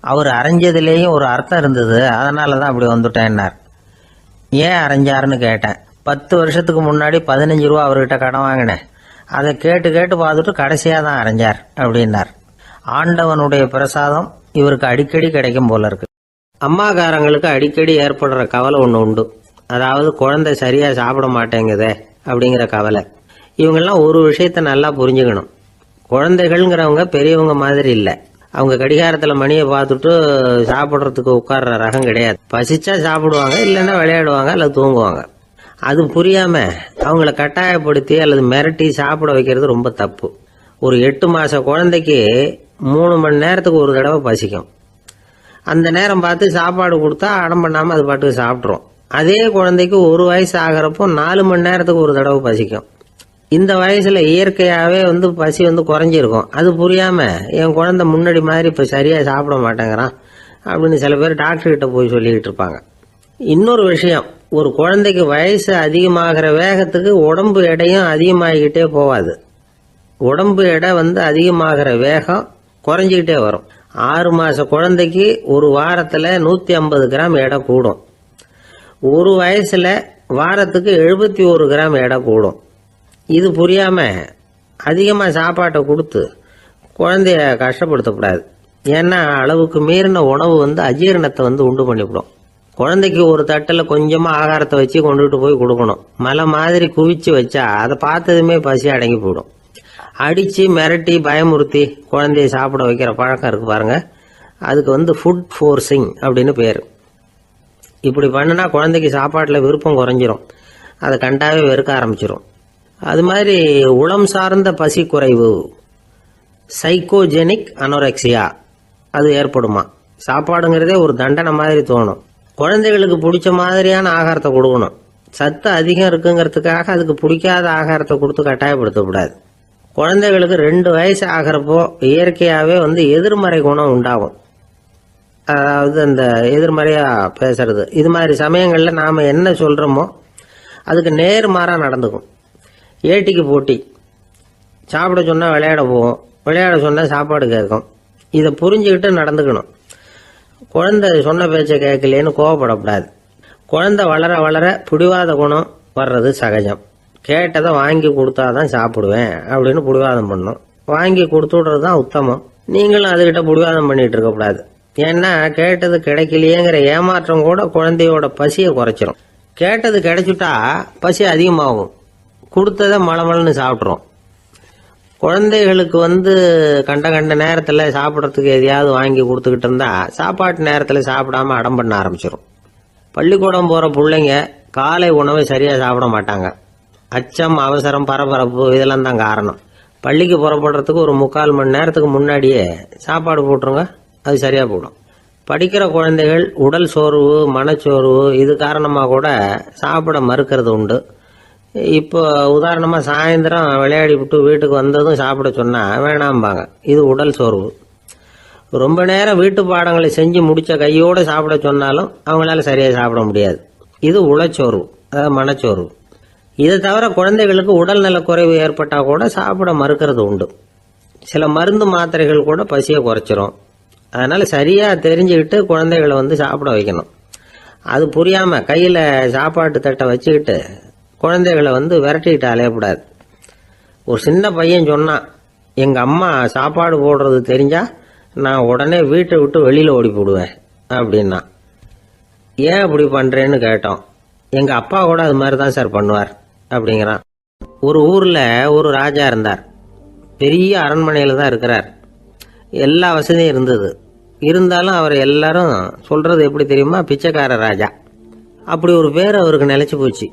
அவர் அரைஞ்சதுலேயும் ஒரு அர்த்தம் இருந்தது, அதனால தான் அப்படி வந்துட்டேன்னார். ஏன் அரைஞ்சாருன்னு கேட்டேன். 10 வருஷத்துக்கு முன்னாடி 15 ரூபா அவர்கிட்ட கடன் வாங்கினேன், அதை கேட்டு கேட்டு பார்த்துட்டு கடைசியாக தான் அரைஞ்சார் அப்படின்னார். ஆண்டவனுடைய பிரசாதம் இவருக்கு அடிக்கடி கிடைக்கும் போல இருக்கு. அம்மாக்காரங்களுக்கு அடிக்கடி ஏற்படுற கவலை ஒன்று உண்டு, அதாவது குழந்தை சரியாக சாப்பிட மாட்டேங்குதே அப்படிங்கிற கவலை. இவங்கெல்லாம் ஒரு விஷயத்த நல்லா புரிஞ்சுக்கணும். குழந்தைகள்ங்கிறவங்க பெரியவங்க மாதிரி இல்லை. அவங்க கடிகாரத்தில் மணியை பார்த்துட்டு சாப்பிட்றதுக்கு உட்கார்ற ரகம் கிடையாது. பசிச்சா சாப்பிடுவாங்க, இல்லைன்னா விளையாடுவாங்க அல்லது தூங்குவாங்க. அது புரியாம அவங்கள கட்டாயப்படுத்தி அல்லது மிரட்டி சாப்பிட வைக்கிறது ரொம்ப தப்பு. ஒரு 8 மாச குழந்தைக்கு 3 மணி நேரத்துக்கு ஒரு தடவை பசிக்கும். அந்த நேரம் பார்த்து சாப்பாடு கொடுத்தா அடம் பண்ணாம அது பாட்டுக்கு சாப்பிட்றோம். அதே குழந்தைக்கு 1 வயசு ஆகிறப்போ 4 மணி நேரத்துக்கு ஒரு தடவை பசிக்கும். இந்த வயசுல இயற்கையாவே பசி குறைஞ்சிருக்கும். அது புரியாம என் குழந்தை முன்னாடி மாதிரி இப்ப சரியா சாப்பிட மாட்டேங்கிறான் அப்படின்னு சில பேர் டாக்டர் கிட்ட போய் சொல்லிக்கிட்டு இருப்பாங்க. இன்னொரு விஷயம், ஒரு குழந்தைக்கு வயசு அதிகமாகிற வேகத்துக்கு உடம்பு எடையும் அதிகமாகிக்கிட்டே போவாது. உடம்பு எடை அதிகமாகிற வேகம் குறைஞ்சிக்கிட்டே வரும். 6 மாச குழந்தைக்கு ஒரு வாரத்துல 150 கிராம் எடை கூடும். ஒரு வயசுல வாரத்துக்கு 71 கிராம் எடை கூடும். இது புரியாம அதிகமா சாப்பாட்டை கொடுத்து குழந்தைய கஷ்டப்படுத்தக்கூடாது. ஏன்னா அளவுக்கு மீறின உணவு அஜீரணத்தை உண்டு பண்ணிவிடும். குழந்தைக்கு ஒரு தட்டில் கொஞ்சமா ஆகாரத்தை வச்சு கொண்டுகிட்டு போய் கொடுக்கணும். மலை மாதிரி குவிச்சு வச்சா அதை பார்த்ததுமே பசி அடங்கி போயிடும். அடிச்சு மிரட்டி பயமுறுத்தி குழந்தைய சாப்பிட வைக்கிற பழக்கம் இருக்கு பாருங்க, அதுக்கு ஃபுட் ஃபோர்சிங் அப்படின்னு பேரு. இப்படி பண்ணினா குழந்தைக்கு சாப்பாட்டில் விருப்பம் குறைஞ்சிரும், அதை கண்டாவே வெறுக்க ஆரம்பிச்சிடும். அது மாதிரி உளம் சார்ந்த பசி குறைவு, சைக்கோஜெனிக் அனோரெக்சியா, அது ஏற்படுமா. சாப்பாடுங்கிறதே ஒரு தண்டனை மாதிரி தோணும். குழந்தைகளுக்கு பிடிச்ச மாதிரியான ஆகாரத்தை கொடுக்கணும். சத்து அதிகம் இருக்குங்கிறதுக்காக அதுக்கு பிடிக்காத ஆகாரத்தை கொடுத்து கட்டாயப்படுத்தக்கூடாது. குழந்தைகளுக்கு 2 வயசு ஆகிறப்போ இயற்கையாகவே எதிர்மறை குணம் உண்டாகும். அதாவது அந்த எதிர்மறையா பேசுறது. இது மாதிரி சமயங்களில் நாம் என்ன சொல்கிறோமோ அதுக்கு நேர்மாறாக நடந்துக்கும். ஏட்டிக்கு போட்டி, சாப்பிட சொன்னால் விளையாட போவோம், விளையாட சொன்னால் சாப்பாடு கேட்கும். இதை புரிஞ்சுக்கிட்டு நடந்துக்கணும். குழந்தை சொன்ன பேச்சை கேட்கலேன்னு கோவப்படக்கூடாது. குழந்தை வளர வளர பிடிவாத குணம் வர்றது சகஜம். கேட்டதை வாங்கி கொடுத்தாதான் சாப்பிடுவேன் அப்படின்னு பிடிவாதம் பண்ணும். வாங்கி கொடுத்து விடுறது தான் உத்தமம். நீங்களும் அதுகிட்ட பிடிவாதம் பண்ணிட்டு இருக்கக்கூடாது. ஏன்னா கேட்டது கிடைக்கலையேங்கிற ஏமாற்றம் கூட குழந்தையோட பசியை குறைச்சிரும். கேட்டது கிடைச்சிட்டா பசி அதிகமாகும், கொடுத்ததை மளமளன்னு சாப்பிட்றோம். குழந்தைகளுக்கு கண்ட கண்ட நேரத்தில் சாப்பிட்றதுக்கு எதையாவது வாங்கி கொடுத்துக்கிட்டு இருந்தா சாப்பாட்டு நேரத்தில் சாப்பிடாம அடம் பண்ண ஆரம்பிச்சிடும். பள்ளிக்கூடம் போகிற பிள்ளைங்க காலை உணவை சரியாக சாப்பிட மாட்டாங்க. அச்சம், அவசரம், பரபரப்பு இதெல்லாம் தான் காரணம். பள்ளிக்கு புறப்படுறதுக்கு ஒரு 3/4 மணி நேரத்துக்கு முன்னாடியே சாப்பாடு போட்டுருங்க, அது சரியாக போடும். படிக்கிற குழந்தைகள் உடல் சோர்வு, மனச்சோர்வு இது காரணமாக கூட சாப்பிட மறுக்கிறது உண்டு. இப்போ உதாரணமாக சாயந்தரம் விளையாடி விட்டு வீட்டுக்கு வந்ததும் சாப்பிட சொன்னால் வேணாம்பாங்க. இது உடல் சோர்வு. ரொம்ப நேரம் வீட்டு பாடங்களை செஞ்சு முடித்த கையோடு சாப்பிட சொன்னாலும் அவங்களால சரியாக சாப்பிட முடியாது. இது உளச்சோர்வு, அதாவது மனச்சோர்வு. இதை தவிர குழந்தைகளுக்கு உடல் நல குறைவு ஏற்பட்டால் கூட சாப்பிட மறுக்கிறது உண்டு. சில மருந்து மாத்திரைகள் கூட பசியை குறைச்சிரும். அதனால சரியாக தெரிஞ்சுக்கிட்டு குழந்தைகளை சாப்பிட வைக்கணும். அது புரியாமல் கையில் சாப்பாட்டு தட்டை வச்சுக்கிட்டு குழந்தைகளை விரட்டிக்கிட்டு அலையக்கூடாது. ஒரு சின்ன பையன் சொன்னான், எங்கள் அம்மா சாப்பாடு போடுறது தெரிஞ்சா நான் உடனே வீட்டை விட்டு வெளியில் ஓடி போடுவேன் அப்படின்னா. ஏன் அப்படி பண்ணுறேன்னு கேட்டோம். எங்கள் அப்பா கூட அது மாதிரி தான் சார் பண்ணுவார் அப்படிங்கிறான். ஒரு ஊரில் ஒரு ராஜா இருந்தார். பெரிய அரண்மனையில் தான் இருக்கிறார். எல்லா வசதியும் இருந்தது. இருந்தாலும் அவர் எல்லாரும் சொல்கிறது எப்படி தெரியுமா, பிச்சைக்கார ராஜா. அப்படி ஒரு பேர் அவருக்கு நிலைச்சி போச்சு.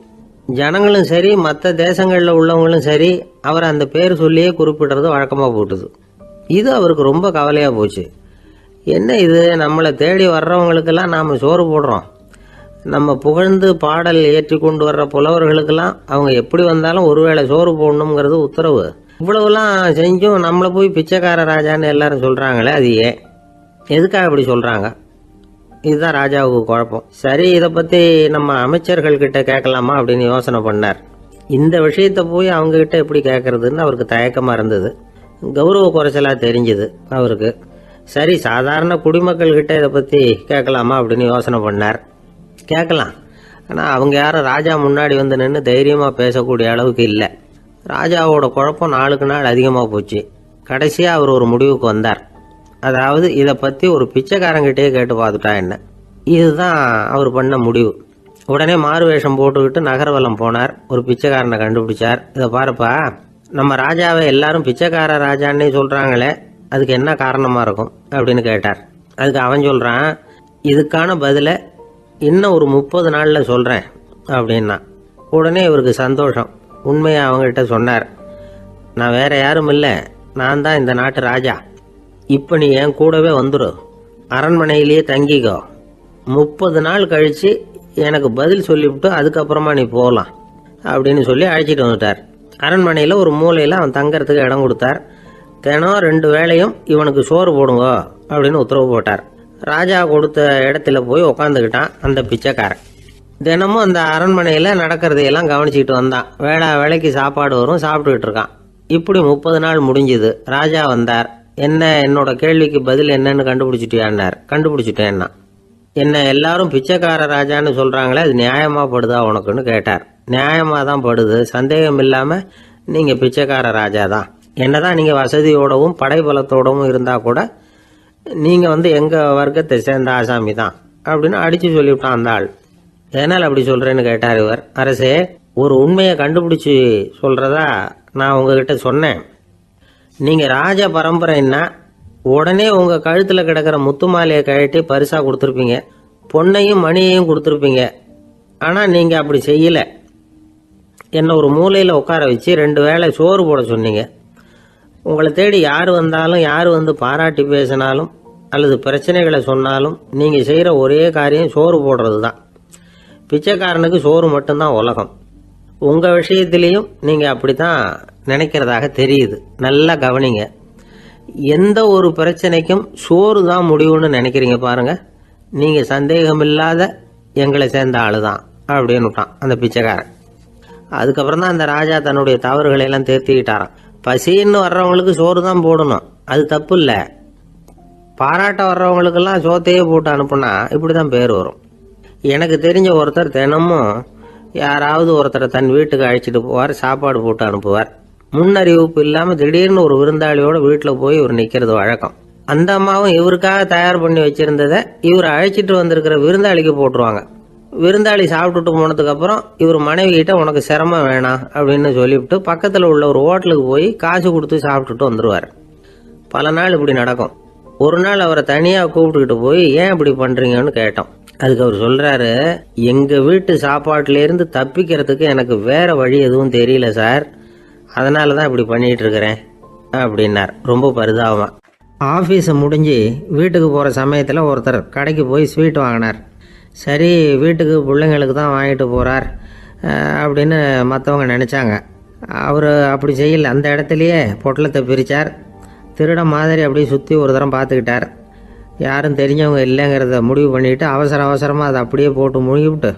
ஜனங்களும் சரி, மற்ற தேசங்களில் உள்ளவங்களும் சரி, அவர் அந்த பேர் சொல்லியே குறிப்பிடுறது வழக்கமாக போட்டுது. இது அவருக்கு ரொம்ப கவலையாக போச்சு. என்ன இது, நம்மளை தேடி வர்றவங்களுக்கெல்லாம் நாம் சோறு போடுறோம், நம்ம புகழ்ந்து பாடல் ஏற்றி கொண்டு வர்ற புலவர்களுக்கெல்லாம் அவங்க எப்படி வந்தாலும் ஒருவேளை சோறு போடணுங்கிறது உத்தரவு. இவ்வளவுலாம் செஞ்சும் நம்மளை போய் பிச்சைக்கார ராஜான்னு எல்லாரும் சொல்றாங்களே, அது ஏன், எதுக்காக இப்படி சொல்றாங்க? இதுதான் ராஜாவுக்கு குழப்பம். சரி, இதை பத்தி நம்ம அமைச்சர்கள் கிட்ட கேட்கலாமா அப்படின்னு யோசனை பண்ணார். இந்த விஷயத்த போய் அவங்க கிட்ட எப்படி கேட்கறதுன்னு அவருக்கு தயக்கமா இருந்தது. கௌரவ குறைச்சலா தெரிஞ்சது அவருக்கு. சரி, சாதாரண குடிமக்கள் கிட்ட இதை பத்தி கேட்கலாமா அப்படின்னு யோசனை பண்ணார். கேட்கலாம், ஆனா அவங்க யாரும் ராஜா முன்னாடி வந்து நின்று தைரியமா பேசக்கூடிய அளவுக்கு இல்லை. ராஜாவோட குழப்பம் நாளுக்கு நாள் அதிகமா போச்சு. கடைசியா அவர் ஒரு முடிவுக்கு வந்தார். அதாவது இதை பத்தி ஒரு பிச்சைக்காரங்கிட்டே கேட்டு பார்த்துட்டா என்ன. இதுதான் அவர் பண்ண முடிவு. உடனே மாறு வேஷம் போட்டுக்கிட்டு நகர்வலம் போனார். ஒரு பிச்சைக்காரனை கண்டுபிடிச்சார். இதை பாருப்பா, நம்ம ராஜாவை எல்லாரும் பிச்சைக்கார ராஜான்னே சொல்றாங்களே, அதுக்கு என்ன காரணமா இருக்கும் அப்படின்னு கேட்டார். அதுக்கு அவன் சொல்றான், இதுக்கான பதில இன்னும் ஒரு 30 நாள்ல சொல்றேன் அப்படின்னா. உடனே இவருக்கு சந்தோஷம். உண்மையை அவங்ககிட்ட சொன்னார். நான் வேற யாரும் இல்லை, நான் தான் இந்த நாட்டு ராஜா. இப்போ நீ என் கூடவே வந்துடு, அரண்மனையிலேயே தங்கிக்கோ. 30 நாள் கழிச்சு எனக்கு பதில் சொல்லிவிட்டு அதுக்கப்புறமா நீ போகலாம் அப்படின்னு சொல்லி அழைச்சிட்டு வந்துட்டார். அரண்மனையில் ஒரு மூலையில் அவன் தங்கறதுக்கு இடம் கொடுத்தார். தினம் 2 வேளையும் இவனுக்கு சோறு போடுங்க அப்படின்னு உத்தரவு போட்டார். ராஜா கொடுத்த இடத்துல போய் உக்காந்துக்கிட்டான் அந்த பிச்சைக்காரன். தினமும் அந்த அரண்மனையில் நடக்கிறதையெல்லாம் கவனிச்சுக்கிட்டு வந்தான். வேளைக்கு சாப்பாடு வரும், சாப்பிட்டுக்கிட்டு இருக்கான். இப்படி 30 நாள் முடிஞ்சுது. ராஜா வந்தார். என்ன, என்னோட கேள்விக்கு பதில் என்னன்னு கண்டுபிடிச்சிட்டியான்னார். கண்டுபிடிச்சிட்டேன்னா. என்ன எல்லாரும் பிச்சைக்கார ராஜான்னு சொல்றாங்களே, அது நியாயமா படுதா உனக்குன்னு கேட்டார். நியாயமா தான் படுது, சந்தேகம் இல்லாம நீங்க பிச்சைக்கார ராஜா தான். என்னதான் நீங்க வசதியோடவும் படைபலத்தோடவும் இருந்தா கூட நீங்க எங்க வர்க்கத்தை சேர்ந்த ஆசாமி தான் அப்படின்னு அடிச்சு சொல்லிவிட்டான் அந்த ஆள். எதனால் அப்படி சொல்றேன்னு கேட்டார் இவர். அரசே, ஒரு உண்மையை கண்டுபிடிச்சு சொல்றதா நான் உங்ககிட்ட சொன்னேன். நீங்க ராஜ பரம்பரைன்னா உடனே உங்க கழுத்துல கிடக்கிற முத்து மாலையை கழட்டி பரிசா கொடுத்துருப்பீங்க, பொன்னையும் மணியையும் கொடுத்துருப்பீங்க. ஆனா நீங்க அப்படி செய்யல. என்ன ஒரு மூலையில உட்கார வச்சு 2 வேளை சோறு போட சொன்னீங்க. உங்களை தேடி யார் வந்தாலும், யார் பாராட்டி பேசினாலும் அல்லது பிரச்சனைகளை சொன்னாலும் நீங்க செய்யற ஒரே காரியம் சோறு போடுறது தான். பிச்சைக்காரனுக்கு சோறு மட்டும்தான் உலகம். உங்க விஷயத்திலையும் நீங்க அப்படித்தான் நினைக்கிறதாக தெரியுது. நல்லா கவனிங்க. எந்த ஒரு பிரச்சனைக்கும் சோறு தான் முடிவுன்னு நினைக்கிறீங்க பாருங்க. நீங்க சந்தேகமில்லாத எங்களை சேர்ந்த ஆளுதான் அப்படின்னுட்டான் அந்த பிச்சைக்காரன். அதுக்கப்புறம் தான் அந்த ராஜா தன்னுடைய தவறுகளை எல்லாம் தேர்த்திக்கிட்டாராம். பசின்னு வர்றவங்களுக்கு சோறு தான் போடணும், அது தப்பு இல்லை. பாராட்ட வர்றவங்களுக்கெல்லாம் சோத்தையே போட்டு அனுப்புனா இப்படிதான் பேர் வரும். எனக்கு தெரிஞ்ச ஒருத்தர் தினமும் யாராவது ஒருத்தரை தன் வீட்டுக்கு அழைச்சிட்டு போவார், சாப்பாடு போட்டு அனுப்புவார். முன்னறிவிப்பு இல்லாம திடீர்னு ஒரு விருந்தாளியோட வீட்டில் போய் இவர் நிக்கிறது வழக்கம். அந்த அம்மாவும் இவருக்காக தயார் பண்ணி வச்சிருந்ததை இவர் அழைச்சிட்டு வந்திருக்கிற விருந்தாளிக்கு போட்டுருவாங்க. விருந்தாளி சாப்பிட்டுட்டு போனதுக்கு அப்புறம் இவர் மனைவி கிட்ட உனக்கு சிரமம் வேணாம் அப்படின்னு சொல்லிவிட்டு பக்கத்தில் உள்ள ஒரு ஹோட்டலுக்கு போய் காசு கொடுத்து சாப்பிட்டுட்டு வந்துருவார். பல நாள் இப்படி நடக்கும். ஒரு நாள் அவரை தனியா கூப்பிட்டுக்கிட்டு போய் ஏன் இப்படி பண்றீங்கன்னு கேட்டோம். அதுக்கு அவர் சொல்றாரு, எங்க வீட்டு சாப்பாட்டுல இருந்து தப்பிக்கிறதுக்கு எனக்கு வேற வழி எதுவும் தெரியல சார், அதனாலதான் இப்படி பண்ணிட்டு இருக்கிறேன் அப்படின்னார் ரொம்ப பரிதாபமா. ஆபீஸ் முடிஞ்சு வீட்டுக்கு போற சமயத்துல ஒருத்தர் கடைக்கு போய் ஸ்வீட் வாங்கினார். சரி, வீட்டுக்கு பிள்ளைங்களுக்கு தான் வாங்கிட்டு போறார் அப்படின்னு மற்றவங்க நினைச்சாங்க. அவர் அப்படி செய்யல. அந்த இடத்துலயே பொட்டலத்தை பிரிச்சார். திருட மாதிரி அப்படியே சுற்றி ஒரு தரம் பார்த்துக்கிட்டார். யாரும் தெரிஞ்சவங்க இல்லைங்கிறத முடிவு பண்ணிவிட்டு அவசரமாக அதை அப்படியே போட்டு முழுகிவிட்டு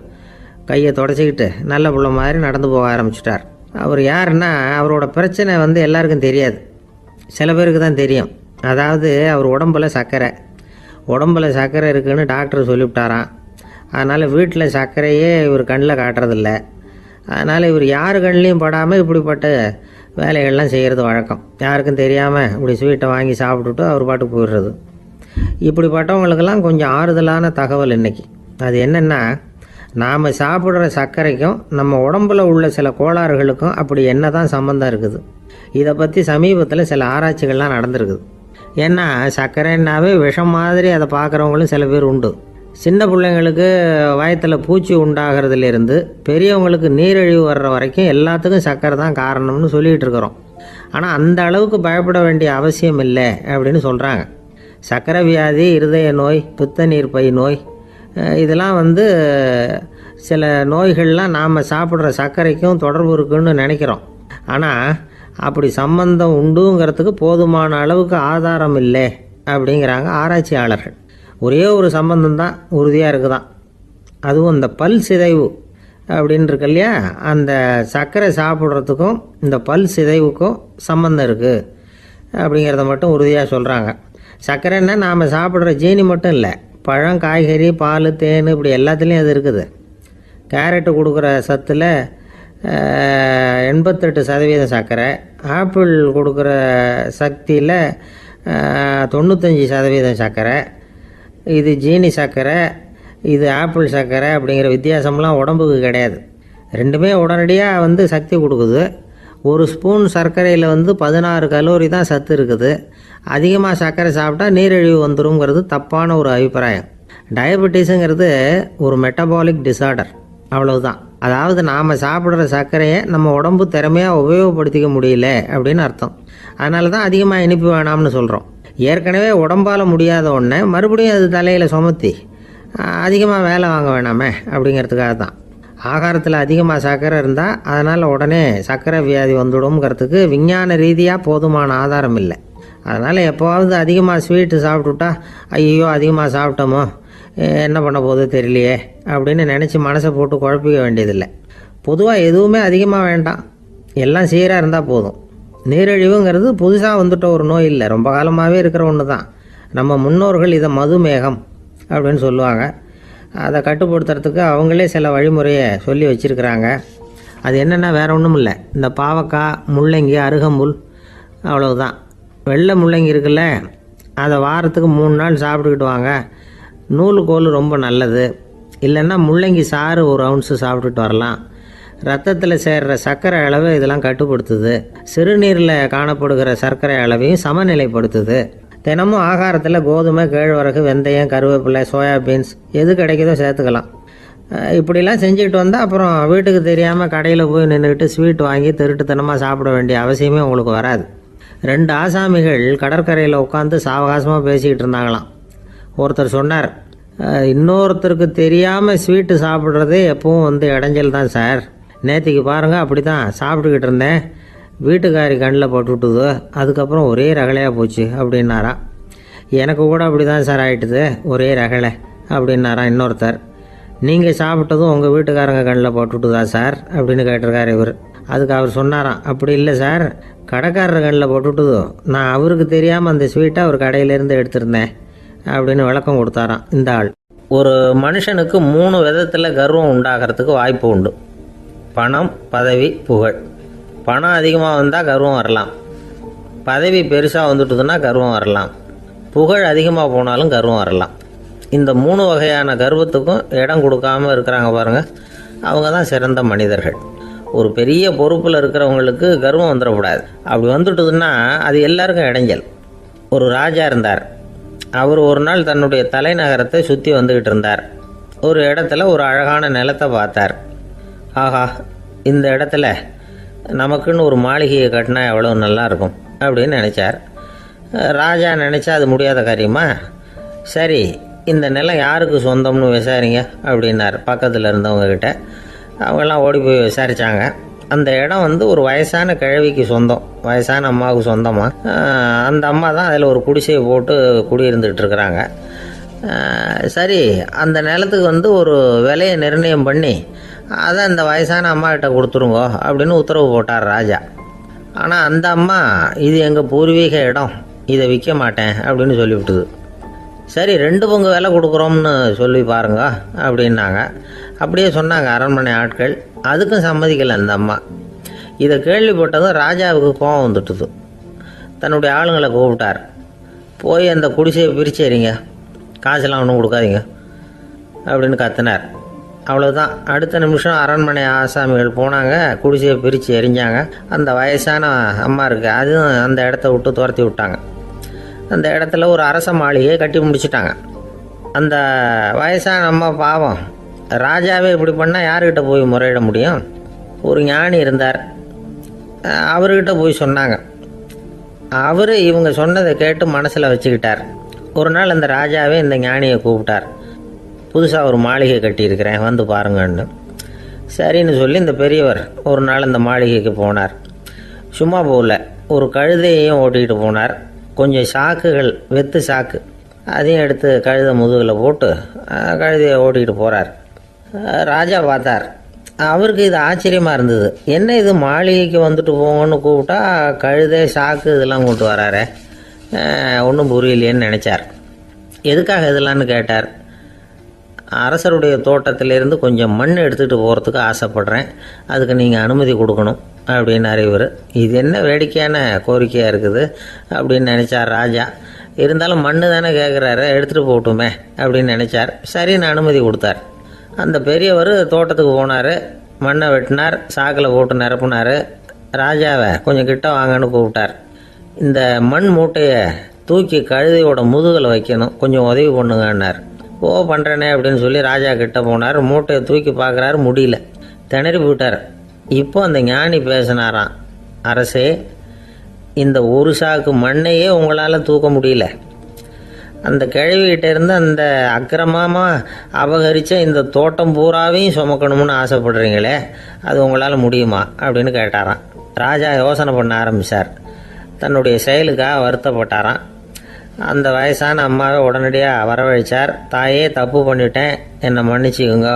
கையை தொடச்சிக்கிட்டு நல்ல பிள்ளை மாதிரி நடந்து போக ஆரம்பிச்சிட்டார். அவர் யாருன்னா, அவரோட பிரச்சனை எல்லாருக்கும் தெரியாது, சில பேருக்கு தான் தெரியும். அதாவது அவர் உடம்புல சர்க்கரை இருக்குன்னு டாக்டர் சொல்லிவிட்டாராம். அதனால் வீட்டில் சர்க்கரையே இவர் கண்ணில் காட்டுறதில்ல. அதனால் இவர் யார் கண்ணிலையும் படாமல் இப்படிப்பட்ட வேலைகள்லாம் செய்கிறது வழக்கம். யாருக்கும் தெரியாமல் இப்படி ஸ்வீட்டை வாங்கி சாப்பிட்டுட்டு அவர் பாட்டுக்கு போயிடுறது. இப்படிப்பட்டவங்களுக்கெல்லாம் கொஞ்சம் ஆறுதலான தகவல் இன்னைக்கு. அது என்னென்னா, நாம் சாப்பிட்ற சர்க்கரைக்கும் நம்ம உடம்புல உள்ள சில கோளாறுகளுக்கும் அப்படி என்ன தான் சம்மந்தம் இருக்குது. இதை பற்றி சமீபத்தில் சில ஆராய்ச்சிகள்லாம் நடந்திருக்குது. ஏன்னா சர்க்கரைன்னாவே விஷம் மாதிரி அதை பார்க்குறவங்களும் சில பேர் உண்டு. சின்ன பிள்ளைங்களுக்கு வயத்தில் பூச்சி உண்டாகிறதுலேருந்து பெரியவங்களுக்கு நீரிழிவு வர்ற வரைக்கும் எல்லாத்துக்கும் சர்க்கரை தான் காரணம்னு சொல்லிகிட்டு இருக்கிறோம். ஆனால் அந்த அளவுக்கு பயப்பட வேண்டிய அவசியம் இல்லை அப்படின்னு சொல்கிறாங்க. சர்க்கரை வியாதி, இருதய நோய், பித்த நீர் பை நோய், இதெல்லாம் வந்து சில நோய்கள்லாம் நாம் சாப்பிட்ற சர்க்கரைக்கும் தொடர்பு இருக்குன்னு நினைக்கிறோம். ஆனால் அப்படி சம்பந்தம் உண்டுங்கிறதுக்கு போதுமான அளவுக்கு ஆதாரம் இல்லை அப்படிங்கிறாங்க ஆராய்ச்சியாளர்கள். ஒரே ஒரு சம்பந்தம் தான் உறுதியாக இருக்குதான். அதுவும் இந்த பல் சிதைவு அப்படின்னு இருக்கு இல்லையா, அந்த சர்க்கரை சாப்பிட்றதுக்கும் இந்த பல் சிதைவுக்கும் சம்பந்தம் இருக்குது அப்படிங்கிறத மட்டும் உறுதியாக சொல்கிறாங்க. சர்க்கரைன்னா நாம் சாப்பிட்ற ஜீனி மட்டும் இல்லை, பழம், காய்கறி, பால், தேன், இப்படி எல்லாத்துலேயும் அது இருக்குது. கேரட்டு கொடுக்குற சத்தில் 88% சர்க்கரை, ஆப்பிள் கொடுக்குற சக்தியில் 95% சர்க்கரை. இது ஜீனி சர்க்கரை, இது ஆப்பிள் சர்க்கரை அப்படிங்கிற வித்தியாசம்லாம் உடம்புக்கு கிடையாது. ரெண்டுமே உடனடியாக வந்து சக்தி கொடுக்குது. ஒரு ஸ்பூன் சர்க்கரையில் வந்து 16 கலோரி தான் சத்து இருக்குது. அதிகமாக சர்க்கரை சாப்பிட்டா நீரிழிவு வந்துருங்கிறது தப்பான ஒரு அபிப்பிராயம். டயபெட்டிஸுங்கிறது ஒரு மெட்டபாலிக் டிசார்டர், அவ்வளவுதான். அதாவது நாம் சாப்பிட்ற சர்க்கரையை நம்ம உடம்பு திறமையாக உபயோகப்படுத்திக்க முடியல அப்படின்னு அர்த்தம். அதனால தான் அதிகமாக இனிப்பு வேணாம்னு சொல்கிறோம். ஏற்கனவே உடம்பால் முடியாத ஒன்றை மறுபடியும் அது தலையில் சுமத்தி அதிகமாக வேலை வாங்க வேணாமே அப்படிங்கிறதுக்காக தான். ஆகாரத்தில் அதிகமாக சர்க்கரை இருந்தால் அதனால் உடனே சர்க்கரை வியாதி வந்துடும்ங்கிறதுக்கு விஞ்ஞான ரீதியாக போதுமான ஆதாரம் இல்லை. அதனால் எப்போவாவது அதிகமாக ஸ்வீட்டு சாப்பிட்டுட்டா ஐயோ அதிகமாக சாப்பிட்டோமோ என்ன பண்ண போகுது தெரியலையே அப்படின்னு நினச்சி மனசை போட்டு குழப்பிக்க வேண்டியதில்லை. பொதுவாக எதுவுமே அதிகமாக வேண்டாம், எல்லாம் சீராக இருந்தால் போதும். நீரிழிவுங்கிறது புதுசாக வந்துட்ட ஒரு நோய் இல்லை, ரொம்ப காலமாகவே இருக்கிற ஒன்று தான். நம்ம முன்னோர்கள் இதை மதுமேகம் அப்படின்னு சொல்லுவாங்க. அதை கட்டுப்படுத்துறதுக்கு அவங்களே சில வழிமுறையை சொல்லி வச்சுருக்கிறாங்க. அது என்னென்னா வேறு ஒன்றும் இல்லை, இந்த பாவக்காய், முள்ளங்கி, அருகம்புல், அவ்வளவுதான். வெள்ளை முள்ளங்கி இருக்குல்ல, அதை வாரத்துக்கு 3 நாள் சாப்பிட்டுக்கிட்டு வாங்க. நூலுக்கோல் ரொம்ப நல்லது. இல்லைன்னா முள்ளங்கி சாறு 1 ounce சாப்பிட்டுட்டு வரலாம். ரத்தத்தில் சேர்கிற சர்க்கரை அளவை இதெல்லாம் கட்டுப்படுத்துது. சிறுநீரில் காணப்படுகிற சர்க்கரை அளவையும் சமநிலைப்படுத்துது. தினமும் ஆகாரத்தில் கோதுமை, கேழ்வரகு, வெந்தயம், கருவேப்பிலை, சோயாபீன்ஸ் எது கிடைக்குதோ சேர்த்துக்கலாம். இப்படிலாம் செஞ்சுக்கிட்டு வந்தால் அப்புறம் வீட்டுக்கு தெரியாமல் கடையில் போய் நின்றுக்கிட்டு ஸ்வீட் வாங்கி திருட்டுத்தனமாக சாப்பிட வேண்டிய அவசியமே உங்களுக்கு வராது. 2 ஆசாமிகள் கடற்கரையில் உட்காந்து சாவகாசமாக பேசிக்கிட்டு இருந்தாங்களாம். ஒருத்தர் சொன்னார், இன்னொருத்தருக்கு தெரியாமல் ஸ்வீட்டு சாப்பிட்றதே எப்பவும் வந்து இடைஞ்சல் தான் சார். நேற்றுக்கு பாருங்கள் அப்படி தான் சாப்பிட்டுக்கிட்டு இருந்தேன், வீட்டுக்காரி கண்ணில் போட்டுவிட்டுது, அதுக்கப்புறம் ஒரே ரகலையாக போச்சு அப்படின்னாரா. எனக்கு கூட அப்படி தான் சார் ஆகிட்டுது, ஒரே ரகலை அப்படின்னாரா இன்னொருத்தர். நீங்கள் சாப்பிட்டதும் உங்கள் வீட்டுக்காரங்க கண்ணில் போட்டுவிட்டுதா சார் அப்படின்னு கேட்டிருக்காரு இவர். அதுக்கு அவர் சொன்னாராம், அப்படி இல்லை சார், கடைக்காரர் கண்ணில் போட்டுவிட்டுதோ, நான் அவருக்கு தெரியாமல் அந்த ஸ்வீட்டை அவர் கடையிலேருந்து எடுத்திருந்தேன் அப்படின்னு விளக்கம் கொடுத்தாராம் இந்த ஆள். ஒரு மனுஷனுக்கு 3 விதத்தில் கர்வம் உண்டாகிறதுக்கு வாய்ப்பு உண்டு. பணம், பதவி, புகழ். பணம் அதிகமாக வந்தால் கர்வம் வரலாம், பதவி பெருசாக வந்துட்டுதுன்னா கர்வம் வரலாம், புகழ் அதிகமாக போனாலும் கர்வம் வரலாம். இந்த 3 வகையான கர்வத்துக்கும் இடம் கொடுக்காமல் இருக்கிறாங்க பாருங்கள், அவங்க தான் சிறந்த மனிதர்கள். ஒரு பெரிய பொறுப்பில் இருக்கிறவங்களுக்கு கர்வம் வந்துடக்கூடாது. அப்படி வந்துட்டுதுன்னா அது எல்லாருக்கும் இடைஞ்சல். ஒரு ராஜா இருந்தார். அவர் ஒரு நாள் தன்னுடைய தலைநகரத்தை சுற்றி வந்துக்கிட்டு இருந்தார். ஒரு இடத்துல ஒரு அழகான நிலத்தை பார்த்தார். ஆஹா, இந்த இடத்துல நமக்குன்னு ஒரு மாளிகையை கட்டினா எவ்வளோ நல்லாயிருக்கும் அப்படின்னு நினச்சார். ராஜா நினச்சா அது முடியாத காரியமா? சரி, இந்த நிலம் யாருக்கு சொந்தம்னு விசாரிங்க அப்படின்னார் பக்கத்தில் இருந்தவங்கக்கிட்ட. அவங்கெல்லாம் ஓடி போய் விசாரித்தாங்க. அந்த இடம் வந்து ஒரு வயசான கிழவிக்கு சொந்தம், வயசான அம்மாவுக்கு சொந்தமாக. அந்த அம்மா தான் அதில் ஒரு குடிசையை போட்டு குடியிருந்துகிட்டு இருக்கிறாங்க. சரி, அந்த நிலத்துக்கு வந்து ஒரு விலையை நிர்ணயம் பண்ணி அதை அந்த வயசான அம்மாக்கிட்ட கொடுத்துருங்கோ அப்படின்னு உத்தரவு போட்டார் ராஜா. ஆனால் அந்த அம்மா, இது எங்கள் பூர்வீக இடம், இதை விற்க மாட்டேன் அப்படின்னு சொல்லிவிட்டுது. சரி, 2 பங்கு விலை கொடுக்குறோம்னு சொல்லி பாருங்க அப்படின்னாங்க. அப்படியே சொன்னாங்க அரண்மனை ஆட்கள். அதுக்கும் சம்மதிக்கலை அந்த அம்மா. இதை கேள்விப்பட்டதும் ராஜாவுக்கு கோபம் வந்துட்டுது. தன்னுடைய ஆளுங்களை கூப்பிட்டார். போய் அந்த குடிசையை பிரித்து எறிங்க, காசெல்லாம் ஒன்றும் கொடுக்காதீங்க அப்படின்னு கத்தினார். அவ்வளோதான். அடுத்த நிமிஷம் அரண்மனை ஆசாமிகள் போனாங்க, குடிசையை பிரித்து எரிஞ்சாங்க. அந்த வயசான அம்மா இருக்குது, அதுவும் அந்த இடத்த விட்டு துரத்தி விட்டாங்க. அந்த இடத்துல ஒரு அரச மாளிகையை கட்டி முடிச்சிட்டாங்க. அந்த வயசான அம்மா பாவம், ராஜாவே இப்படி பண்ணால் யார்கிட்ட போய் முறையிட முடியும்? ஒரு ஞானி இருந்தார், அவர்கிட்ட போய் சொன்னாங்க. அவர் இவங்க சொன்னதை கேட்டு மனசில் வச்சுக்கிட்டார். ஒரு நாள் அந்த ராஜாவே இந்த ஞானியை கூப்பிட்டார். புதுசாக ஒரு மாளிகை கட்டியிருக்கிறேன், வந்து பாருங்கன்னு. சரின்னு சொல்லி இந்த பெரியவர் ஒரு நாள் இந்த மாளிகைக்கு போனார். சும்மா போகல, ஒரு கழுதையையும் ஓட்டிகிட்டு போனார். கொஞ்சம் சாக்குகள், வெத்து சாக்கு, அதையும் எடுத்து கழுதை முதுகில் போட்டு கழுதையை ஓட்டிகிட்டு போகிறார். ராஜா பார்த்தார். அவருக்கு இது ஆச்சரியமாக இருந்தது. என்ன இது, மாளிகைக்கு வந்துட்டு போங்கன்னு கூப்பிட்டா கழுதை சாக்கு இதெல்லாம் கொண்டு வராரு, ஒன்றும் புரியலையேன்னு நினச்சார். எதுக்காக இதெல்லாம்னு கேட்டார். அரசருடைய தோட்டத்திலேருந்து கொஞ்சம் மண் எடுத்துகிட்டு போகிறதுக்கு ஆசைப்பட்றேன், அதுக்கு நீங்கள் அனுமதி கொடுக்கணும் அப்படின்னு இவர். இது என்ன வேடிக்கையான கோரிக்கையாக இருக்குது அப்படின்னு நினச்சார் ராஜா. இருந்தாலும் மண் தானே கேட்குறாரு, எடுத்துகிட்டு போகட்டுமே அப்படின்னு நினச்சார். சரின்னு அனுமதி கொடுத்தார். அந்த பெரியவர் தோட்டத்துக்கு போனார், மண்ணை வெட்டினார், சாக்கில் போட்டு நிரப்புனார். ராஜாவை கொஞ்சம் கிட்ட வாங்கன்னு கூப்பிட்டார். இந்த மண் மூட்டையை தூக்கி கழுதையோட முதுகில் வைக்கணும், கொஞ்சம் உதவி பண்ணுங்கன்னார். ஓ பண்ணுறேனே அப்படின்னு சொல்லி ராஜா கிட்ட போனார். மூட்டையை தூக்கி பார்க்குறாரு, முடியல, திணறி போயிட்டார். இப்போ அந்த ஞானி பேசினாராம். அரசே, இந்த ஒரு சாக்கு மண்ணையே உங்களால் தூக்க முடியல, அந்த கிழவிகிட்ட இருந்து அந்த அக்கிரமமாக அபகரித்த இந்த தோட்டம் பூராவையும் சுமக்கணும்னு ஆசைப்படுறீங்களே, அது உங்களால் முடியுமா அப்படின்னு கேட்டாராம். ராஜா யோசனை பண்ண ஆரம்பித்தார். தன்னுடைய செயலுக்காக வருத்தப்பட்டாராம். அந்த வயசான அம்மாவை உடனடியாக வரவழைச்சார். தாயே, தப்பு பண்ணிட்டேன், என்னை மன்னிச்சுக்குங்க,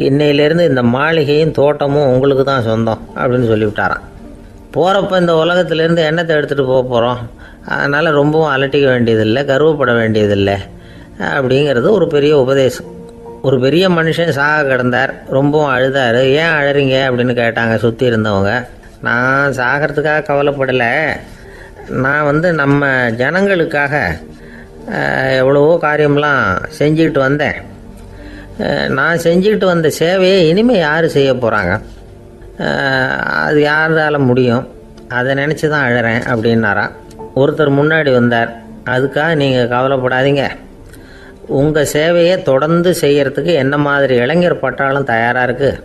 இன்னையிலேருந்து இந்த மாளிகையும் தோட்டமும் உங்களுக்கு தான் சொந்தம் அப்படின்னு சொல்லிவிட்டாராம். போகிறப்ப இந்த உலகத்திலேருந்து எண்ணத்தை எடுத்துகிட்டு போக போகிறோம், அதனால் ரொம்பவும் அலட்டிக்க வேண்டியதில்லை, கர்வப்பட வேண்டியதில்லை அப்படிங்கிறது ஒரு பெரிய உபதேசம். ஒரு பெரிய மனுஷன் சாக கிடந்தார், ரொம்பவும் அழுதார். ஏன் அழறீங்க அப்படின்னு கேட்டாங்க சுற்றி இருந்தவங்க. நான் சாகிறதுக்காக கவலைப்படலை, நான் நம்ம ஜனங்களுக்காக எவ்வளவோ காரியம்லாம் செஞ்சுக்கிட்டு வந்தேன். நான் செஞ்சுக்கிட்டு வந்த சேவையை இனிமேல் யார் செய்ய போகிறாங்க, அது யாரால முடியும், அதை நினச்சி தான் அழறேன் அப்படின்னாராம். ஒருத்தர் முன்னாடி வந்தார். அதுக்காக நீங்கள் கவலைப்படாதீங்க, உங்கள் சேவையை தொடர்ந்து செய்கிறதுக்கு என்ன மாதிரி இளைஞர் பட்டாளம் தயாராக இருக்குது,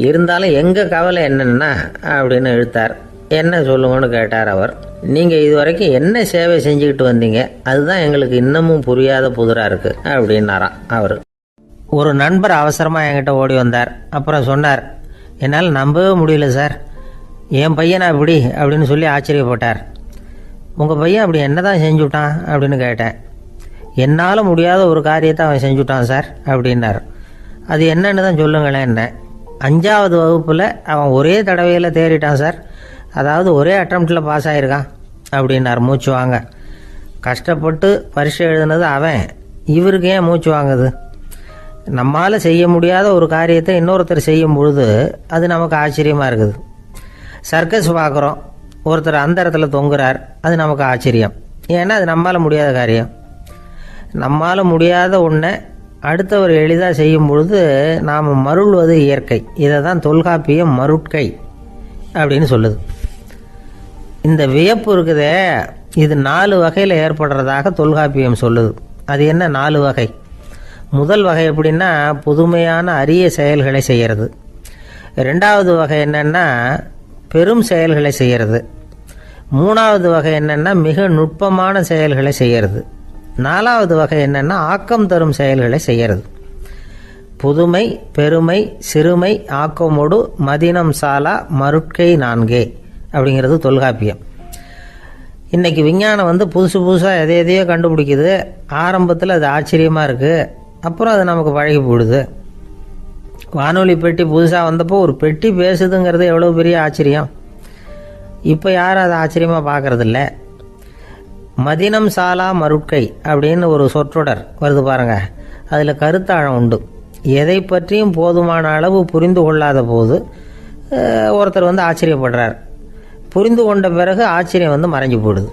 இருந்தாலும் எங்கள் கவலை என்னென்னா அப்படின்னு இழுத்தார். என்ன சொல்லுங்கன்னு கேட்டார் அவர். நீங்கள் இது வரைக்கும் என்ன சேவை செஞ்சுக்கிட்டு வந்தீங்க, அதுதான் எங்களுக்கு இன்னமும் புரியாத புதிராக இருக்குது அப்படின்னாராம் அவர். ஒரு நண்பர் அவசரமாக என்கிட்ட ஓடி வந்தார். அப்புறம் சொன்னார், என்னால் நம்பவே முடியல சார், என் பையனா இப்படி அப்படின்னு சொல்லி ஆச்சரியப்பட்டார். உங்கள் பையன் அப்படி என்ன தான் செஞ்சுட்டான் அப்படின்னு கேட்டேன். என்னால் முடியாத ஒரு காரியத்தை அவன் செஞ்சுட்டான் சார் அப்படின்னார். அது என்னன்னு தான் சொல்லுங்களேன். என்ன, 5வது வகுப்பில் அவன் ஒரே தடவையில் தேறிட்டான் சார், அதாவது ஒரே அட்டம்ப்டில் பாஸ் ஆகிருக்கான் அப்படின்னார் மூச்சு வாங்க. கஷ்டப்பட்டு பரீட்சை எழுதுனது அவன், இவருக்கு ஏன் மூச்சு வாங்குது? நம்மால் செய்ய முடியாத ஒரு காரியத்தை இன்னொருத்தர் செய்யும் பொழுது அது நமக்கு ஆச்சரியமாக இருக்குது. சர்க்கஸ் பார்க்குறோம், ஒருத்தர் அந்த இடத்துல தொங்குறார், அது நமக்கு ஆச்சரியம், ஏன்னா அது நம்மால் முடியாத காரியம். நம்மால் முடியாத ஒன்றை அடுத்தவர் எளிதாக செய்யும் பொழுது நாம் மருள்வது இயற்கை. இதை தான் தொல்காப்பியம் மருட்கை அப்படின்னு சொல்லுது. இந்த வியப்பு இருக்குதே, இது 4 வகையில் ஏற்படுறதாக தொல்காப்பியம் சொல்லுது. அது என்ன 4 வகை? முதல் வகை எப்படின்னா, புதுமையான அரிய செயல்களை செய்கிறது. 2வது வகை என்னென்னா பெரும் செயல்களை செய்கிறது. 3வது வகை என்னென்னா மிக நுட்பமான செயல்களை செய்கிறது. 4வது வகை என்னென்னா ஆக்கம் தரும் செயல்களை செய்கிறது. புதுமை, பெருமை, சிறுமை, ஆக்கமோடு மதினம் சாலா மருட்கை 4 அப்படிங்கிறது தொல்காப்பியம். இன்றைக்கி விஞ்ஞானம் புதுசு புதுசாக எதையோ கண்டுபிடிக்குது. ஆரம்பத்தில் அது ஆச்சரியமாக இருக்குது, அப்புறம் அது நமக்கு பழகி போடுது. வானொலி பெட்டி புதுசாக வந்தப்போ ஒரு பெட்டி பேசுதுங்கிறது எவ்வளோ பெரிய ஆச்சரியம். இப்போ யாரும் அதை ஆச்சரியமாக பார்க்குறதில்ல. மதினம் சாலா மருட்கை அப்படின்னு ஒரு சொற்றொடர் வருது பாருங்க, அதில் கருத்தாழம் உண்டு. எதை பற்றியும் போதுமான அளவு புரிந்து கொள்ளாத போது ஒருத்தர் ஆச்சரியப்படுறார். புரிந்து கொண்ட பிறகு ஆச்சரியம் மறைஞ்சு போடுது.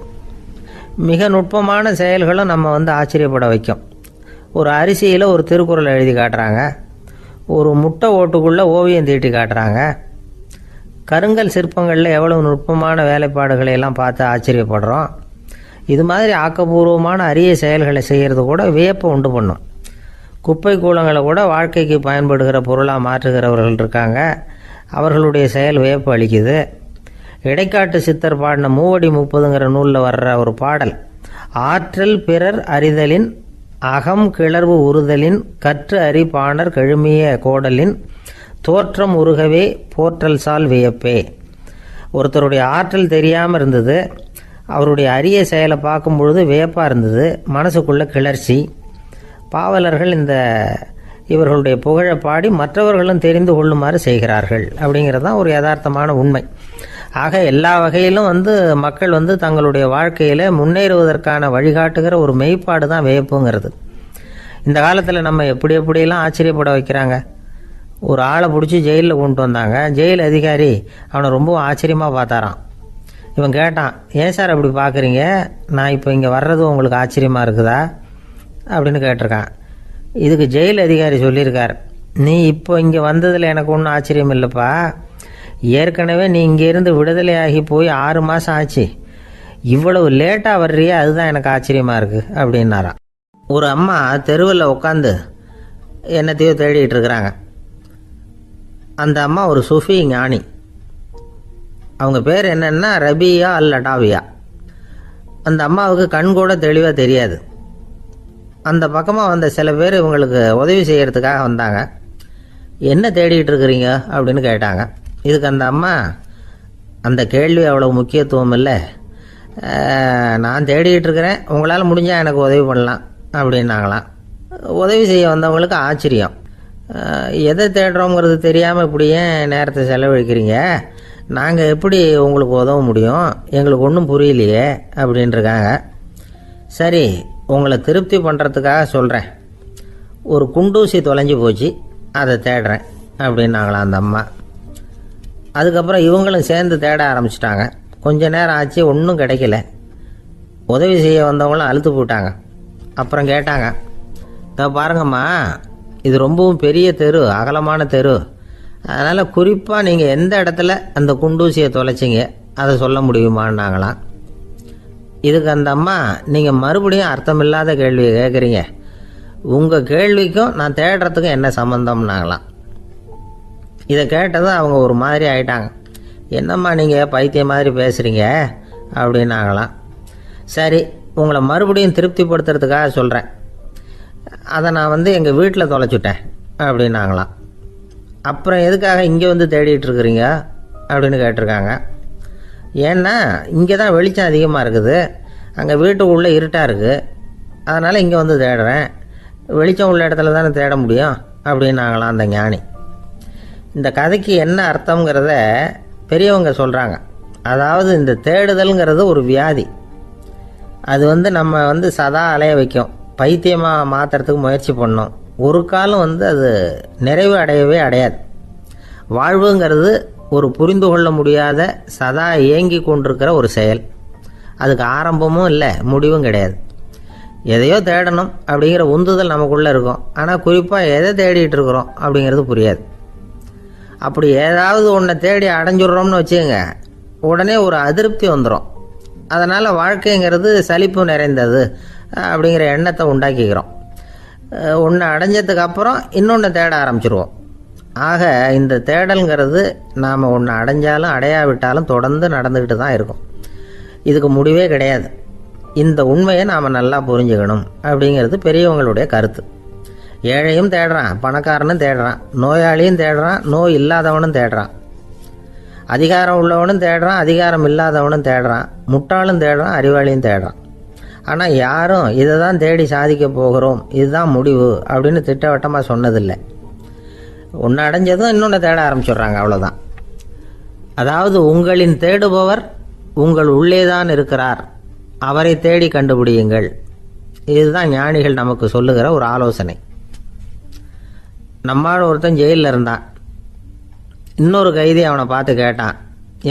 மிக நுட்பமான செயல்களும் நம்ம ஆச்சரியப்பட வைக்கும். ஒரு அரிசியில் ஒரு திருக்குறள் எழுதி காட்டுறாங்க, ஒரு முட்டை ஓட்டுக்குள்ளே ஓவியம் தீட்டி காட்டுறாங்க. கருங்கல் சிற்பங்களில் எவ்வளவு நுட்பமான வேலைப்பாடுகளை எல்லாம் பார்த்து ஆச்சரியப்படுறோம். இது மாதிரி ஆக்கப்பூர்வமான அரிய செயல்களை செய்கிறது கூட வியப்பை உண்டு பண்ணும். குப்பை கூலங்களை கூட வாழ்க்கைக்கு பயன்படுகிற பொருளாக மாற்றுகிறவர்கள் இருக்காங்க, அவர்களுடைய செயல் வியப்பு அளிக்குது. இடைக்காட்டு சித்தர் பாடின 30 நூலில் வர்ற ஒரு பாடல், ஆற்றல் பிறர் அறிதலின் அகம் கிளர்வு உறுதலின் கற்று அறி பாணர் கழுமிய கோடலின் தோற்றம் உருகவே போற்றல் சால் வியப்பே. ஒருத்தருடைய ஆற்றல் தெரியாமல் இருந்தது, அவருடைய அரிய செயலை பார்க்கும் பொழுது வியப்பாக இருந்தது, மனசுக்குள்ள கிளர்ச்சி. பாவலர்கள் இவர்களுடைய புகழை பாடி மற்றவர்களும் தெரிந்து கொள்ளுமாறு செய்கிறார்கள் அப்படிங்கிறது தான் ஒரு யதார்த்தமான உண்மை. ஆக எல்லா வகையிலும் மக்கள் தங்களுடைய வாழ்க்கையில் முன்னேறுவதற்கான வழிகாட்டுகிற ஒரு மெய்ப்பாடு தான் வியப்புங்கிறது. இந்த காலத்தில் நம்ம எப்படியெல்லாம் ஆச்சரியப்பட வைக்கிறாங்க. ஒரு ஆளை பிடிச்சி ஜெயிலில் கொண்டு வந்தாங்க. ஜெயில் அதிகாரி அவனை ரொம்ப ஆச்சரியமாக பார்த்தாரான். இவன் கேட்டான், ஏன் சார் அப்படி பார்க்குறீங்க, நான் இப்போ இங்கே வர்றது உங்களுக்கு ஆச்சரியமாக இருக்குதா அப்படின்னு கேட்டிருக்கான். இதுக்கு ஜெயில் அதிகாரி சொல்லியிருக்கார், நீ இப்போ இங்கே வந்ததில் எனக்கு ஒன்றும் ஆச்சரியம் இல்லைப்பா, ஏற்கனவே நீ இங்கேருந்து விடுதலையாகி போய் 6 மாதம் ஆச்சு, இவ்வளவு லேட்டாக வர்றியே அதுதான் எனக்கு ஆச்சரியமாக இருக்குது அப்படின்னாராம். ஒரு அம்மா தெருவில் உட்காந்து என்னத்தையோ தேடிட்டு இருக்கிறாங்க. அந்த அம்மா ஒரு சூஃபி ஞானி. அவங்க பேர் என்னன்னா ரபியா அல் அடாவியா. அந்த அம்மாவுக்கு கண் கூட தெளிவாக தெரியாது. அந்த பக்கமாக வந்த சில பேர் இவங்களுக்கு உதவி செய்கிறதுக்காக வந்தாங்க. என்ன தேடிட்டு இருக்கிறீங்க அப்படின்னு கேட்டாங்க. இதுக்கு அந்த அம்மா, அந்த கேள்வி அவ்வளோ முக்கியத்துவம் இல்லை, நான் தேடிட்டு இருக்கிறேன், உங்களால் முடிஞ்சால் எனக்கு உதவி பண்ணலாம் அப்படின்னாங்களாம். உதவி செய்ய வந்தவங்களுக்கு ஆச்சரியம். எதை தேடுறோங்கிறது தெரியாமல் இப்படி ஏன் நேரத்தை செலவழிக்கிறீங்க, நாங்கள் எப்படி உங்களுக்கு உதவ முடியும், எங்களுக்கு ஒன்றும் புரியலையே அப்படின்ட்டுருக்காங்க. சரி, உங்களை திருப்தி பண்ணுறதுக்காக சொல்கிறேன், ஒரு குண்டூசி தொலைஞ்சி போச்சு, அதை தேடுறேன் அப்படின்னாங்களாம் அந்த அம்மா. அதுக்கப்புறம் இவங்களும் சேர்ந்து தேட ஆரம்பிச்சிட்டாங்க. கொஞ்ச நேரம் ஆச்சு, ஒன்றும் கிடைக்கல. உதவி செய்ய வந்தவங்களும் அழுத்து போட்டாங்க. அப்புறம் கேட்டாங்க, பாருங்கம்மா, இது ரொம்பவும் பெரிய தெரு, அகலமான தெரு, அதனால் குறிப்பாக நீங்கள் எந்த இடத்துல அந்த குண்டூசியை தொலைச்சிங்க அதை சொல்ல முடியுமான்னாங்களாம். இதுக்கு அந்த அம்மா, நீங்கள் மறுபடியும் அர்த்தமில்லாத கேள்வியை கேட்குறீங்க, உங்கள் கேள்விக்கும் நான் தேடுறதுக்கும் என்ன சம்மந்தம்னாங்களாம். இதை கேட்டதும் அவங்க ஒரு மாதிரி ஆயிட்டாங்க. என்னம்மா நீங்கள் பைத்தியம் மாதிரி பேசுகிறீங்க அப்படின்னாங்களாம். சரி, உங்களை மறுபடியும் திருப்திப்படுத்துறதுக்காக சொல்கிறேன், அதை நான் எங்கள் வீட்டில் தொலைச்சுட்டேன் அப்படின்னாங்களாம். அப்புறம் எதுக்காக இங்கே தேடிட்டு இருக்கிறீங்க அப்படின்னு கேட்டிருக்காங்க. ஏன்னா இங்கே தான் வெளிச்சம் அதிகமாக இருக்குது, அங்கே வீட்டுக்குள்ளே இருட்டாக இருக்குது, அதனால் இங்கே தேடுறேன், வெளிச்சம் உள்ள இடத்துல தானே தேட முடியும் அப்படின்னாங்களாம் அந்த ஞானி. இந்த கதைக்கு என்ன அர்த்தங்கிறத பெரியவங்க சொல்கிறாங்க. அதாவது இந்த தேடுதல்ங்கிறது ஒரு வியாதி. அது நம்ம சதா அலைய வைக்கும், பைத்தியமாக மாற்றுறதுக்கு முயற்சி பண்ணோம். ஒரு காலம் அது நிறைவு அடையவே அடையாது. வாழ்வுங்கிறது ஒரு புரிந்து கொள்ள முடியாத சதா இயங்கி கொண்டிருக்கிற ஒரு செயல். அதுக்கு ஆரம்பமும் இல்லை, முடிவும் கிடையாது. எதையோ தேடணும் அப்படிங்கிற உந்துதல் நமக்குள்ளே இருக்கும், ஆனால் குறிப்பாக எதை தேடிட்டு இருக்கிறோம் அப்படிங்கிறது புரியாது. அப்படி ஏதாவது ஒன்றை தேடி அடைஞ்சிடுறோம்னு வச்சுக்கோங்க, உடனே ஒரு அதிருப்தி வந்துடும். அதனால் வாழ்க்கைங்கிறது சலிப்பு நிறைந்தது அப்படிங்கிற எண்ணத்தை உண்டாக்கிக்கிறோம். ஒன்று அடைஞ்சதுக்கு அப்புறம் இன்னொன்று தேட ஆரம்பிச்சிருவோம். ஆக இந்த தேடல்ங்கிறது நாம் ஒன்று அடைஞ்சாலும் அடையாவிட்டாலும் தொடர்ந்து நடந்துக்கிட்டு தான் இருக்கும். இதுக்கு முடிவே கிடையாது. இந்த உண்மையை நாம் நல்லா புரிஞ்சுக்கணும் அப்படிங்கிறது பெரியவங்களுடைய கருத்து. ஏழையும் தேடுறான், பணக்காரனும் தேடுறான், நோயாளியும் தேடுறான், நோய் இல்லாதவனும் தேடுறான், அதிகாரம் உள்ளவனும் தேடுறான், அதிகாரம் இல்லாதவனும் தேடுறான், முட்டாளும் தேடுறான், அறிவாளியும் தேடுறான். ஆனால் யாரும் இதை தான் தேடி சாதிக்க போகிறோம், இதுதான் முடிவு அப்படின்னு திட்டவட்டமாக சொன்னதில்லை. ஒன்று அடைஞ்சதும் இன்னொன்று தேட ஆரம்பிச்சிடுறாங்க, அவ்வளோதான். அதாவது உங்களின் தேடுபவர் உங்கள் உள்ளே தான் இருக்கிறார், அவரை தேடி கண்டுபிடியுங்கள். இதுதான் ஞானிகள் நமக்கு சொல்லுகிற ஒரு ஆலோசனை. நம்மால் ஒருத்தன் ஜெயிலில் இருந்தான். இன்னொரு கைதி அவனை பார்த்து கேட்டான்,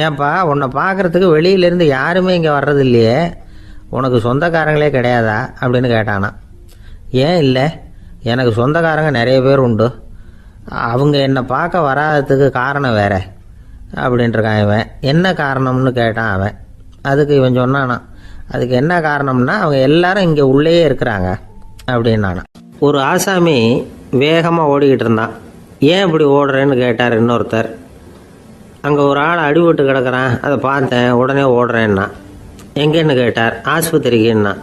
ஏன்பா உன்னை பார்க்குறதுக்கு வெளியிலேருந்து யாருமே இங்கே வர்றது இல்லையே, உனக்கு சொந்தக்காரங்களே கிடையாதா அப்படின்னு கேட்டானா. ஏன் இல்லை, எனக்கு சொந்தக்காரங்க நிறைய பேர் உண்டு, அவங்க என்னை பார்க்க வராததுக்கு காரணம் வேற அப்படின்ட்டுருக்கான் இவன். என்ன காரணம்னு கேட்டான் அவன். அதுக்கு இவன் சொன்னானா, அதுக்கு என்ன காரணம்னா அவங்க எல்லாரும் இங்கே உள்ளேயே இருக்கிறாங்க அப்படின்னானா. ஒரு ஆசாமி வேகமாக ஓடிக்கிட்டு இருந்தான். ஏன் இப்படி ஓடுறேன்னு கேட்டார் இன்னொருத்தர். அங்கே ஒரு ஆள் அடிபட்டு கிடக்கிறான், அதை பார்த்தேன், உடனே ஓடுறேன்னா. எங்கேன்னு கேட்டார். ஆஸ்பத்திரிக்குன்னா.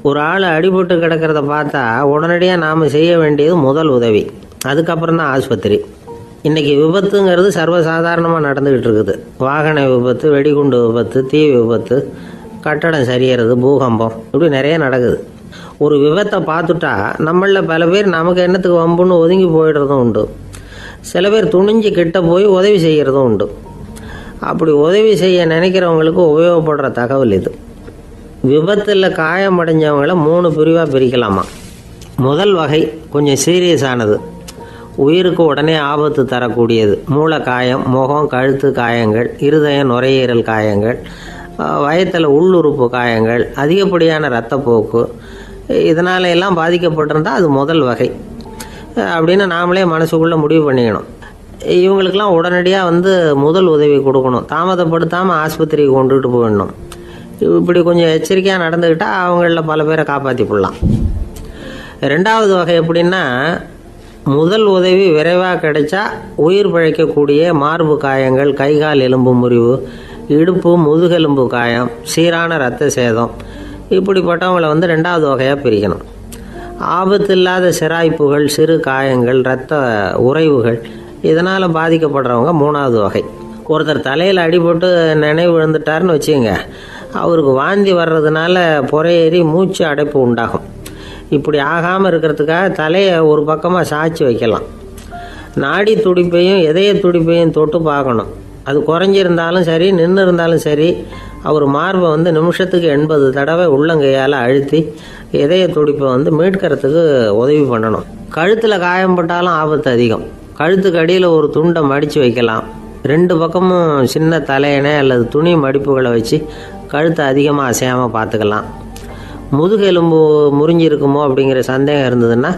ஒரு ஆள் அடிபட்டு கிடக்கிறத பார்த்தா உடனடியாக நாம் செய்ய வேண்டியது முதல் உதவி, அதுக்கப்புறம் தான் ஆஸ்பத்திரி. இன்றைக்கி விபத்துங்கிறது சர்வசாதாரணமாக நடந்துக்கிட்டு இருக்குது. வாகன விபத்து, வெடிகுண்டு விபத்து, தீ விபத்து, கட்டடம் சரியறது, பூகம்பம், இப்படி நிறைய நடக்குது. ஒரு விபத்தை பார்த்துட்டா நம்மளில் பல பேர் நமக்கு என்னத்துக்கு வம்புன்னு ஒதுங்கி போயிடுறதும் உண்டு. சில பேர் துணிஞ்சு கிட்ட போய் உதவி செய்கிறதும் உண்டு. அப்படி உதவி செய்ய நினைக்கிறவங்களுக்கு உபயோகப்படுற தகவல் இது. விபத்தில் காயமடைஞ்சவங்களை 3 பிரிவாக பிரிக்கலாமா. முதல் வகை கொஞ்சம் சீரியஸானது, உயிருக்கு உடனே ஆபத்து தரக்கூடியது. மூளை காயம், முகம், கழுத்து காயங்கள், இருதயம், நுரையீரல் காயங்கள், வயத்தில் உள்ளுறுப்பு காயங்கள், அதிகப்படியான இரத்தப்போக்கு, இதனால எல்லாம் பாதிக்கப்பட்டிருந்தால் அது முதல் வகை அப்படின்னு நாமளே மனசுக்குள்ளே முடிவு பண்ணிக்கணும். இவங்களுக்கெல்லாம் உடனடியாக முதல் உதவி கொடுக்கணும். தாமதப்படுத்தாமல் ஆஸ்பத்திரிக்கு கொண்டுகிட்டு போயிடணும். இப்படி கொஞ்சம் எச்சரிக்கையாக நடந்துக்கிட்டால் அவங்களில் பல பேரை காப்பாற்றி போடலாம். 2வது வகை எப்படின்னா, முதல் உதவி விரைவாக கிடைச்சா உயிர் பிழைக்கக்கூடிய மார்பு காயங்கள், கைகால் எலும்பு முறிவு, இடுப்பு முதுகெலும்பு காயம், சீரான இரத்த சேதம், இப்படிப்பட்டவங்களை 2வது வகையாக பிரிக்கணும். ஆபத்து இல்லாத சிராய்ப்புகள், சிறு காயங்கள், இரத்த உறைவுகள், இதனால் பாதிக்கப்படுறவங்க 3வது வகை. ஒருத்தர் தலையில் அடிபட்டு நினைவு விழுந்துட்டாருன்னு வச்சுங்க, அவருக்கு வாந்தி வர்றதுனால புறையேறி மூச்சு அடைப்பு உண்டாகும். இப்படி ஆகாமல் இருக்கிறதுக்காக தலையை ஒரு பக்கமாக சாய்ச்சி வைக்கலாம். நாடி துடிப்பையும் இதய துடிப்பையும் தொட்டு பார்க்கணும். அது குறைஞ்சிருந்தாலும் சரி, நின்று இருந்தாலும் சரி, அவர் மார்பை நிமிஷத்துக்கு 80 தடவை உள்ளங்கையால் அழுத்தி இதய துடிப்பை மீட்கிறதுக்கு உதவி பண்ணணும். கழுத்தில் காயம்பட்டாலும் ஆபத்து அதிகம். கழுத்துக்கு அடியில் ஒரு துண்டை மடித்து வைக்கலாம். 2 பக்கமும் சின்ன தலையணை அல்லது துணி மடிப்புகளை வச்சு கழுத்தை அதிகமாக அசையாமல் பார்த்துக்கலாம். முதுகெலும்பு முறிஞ்சிருக்குமோ அப்படிங்கிற சந்தேகம் இருந்ததுன்னா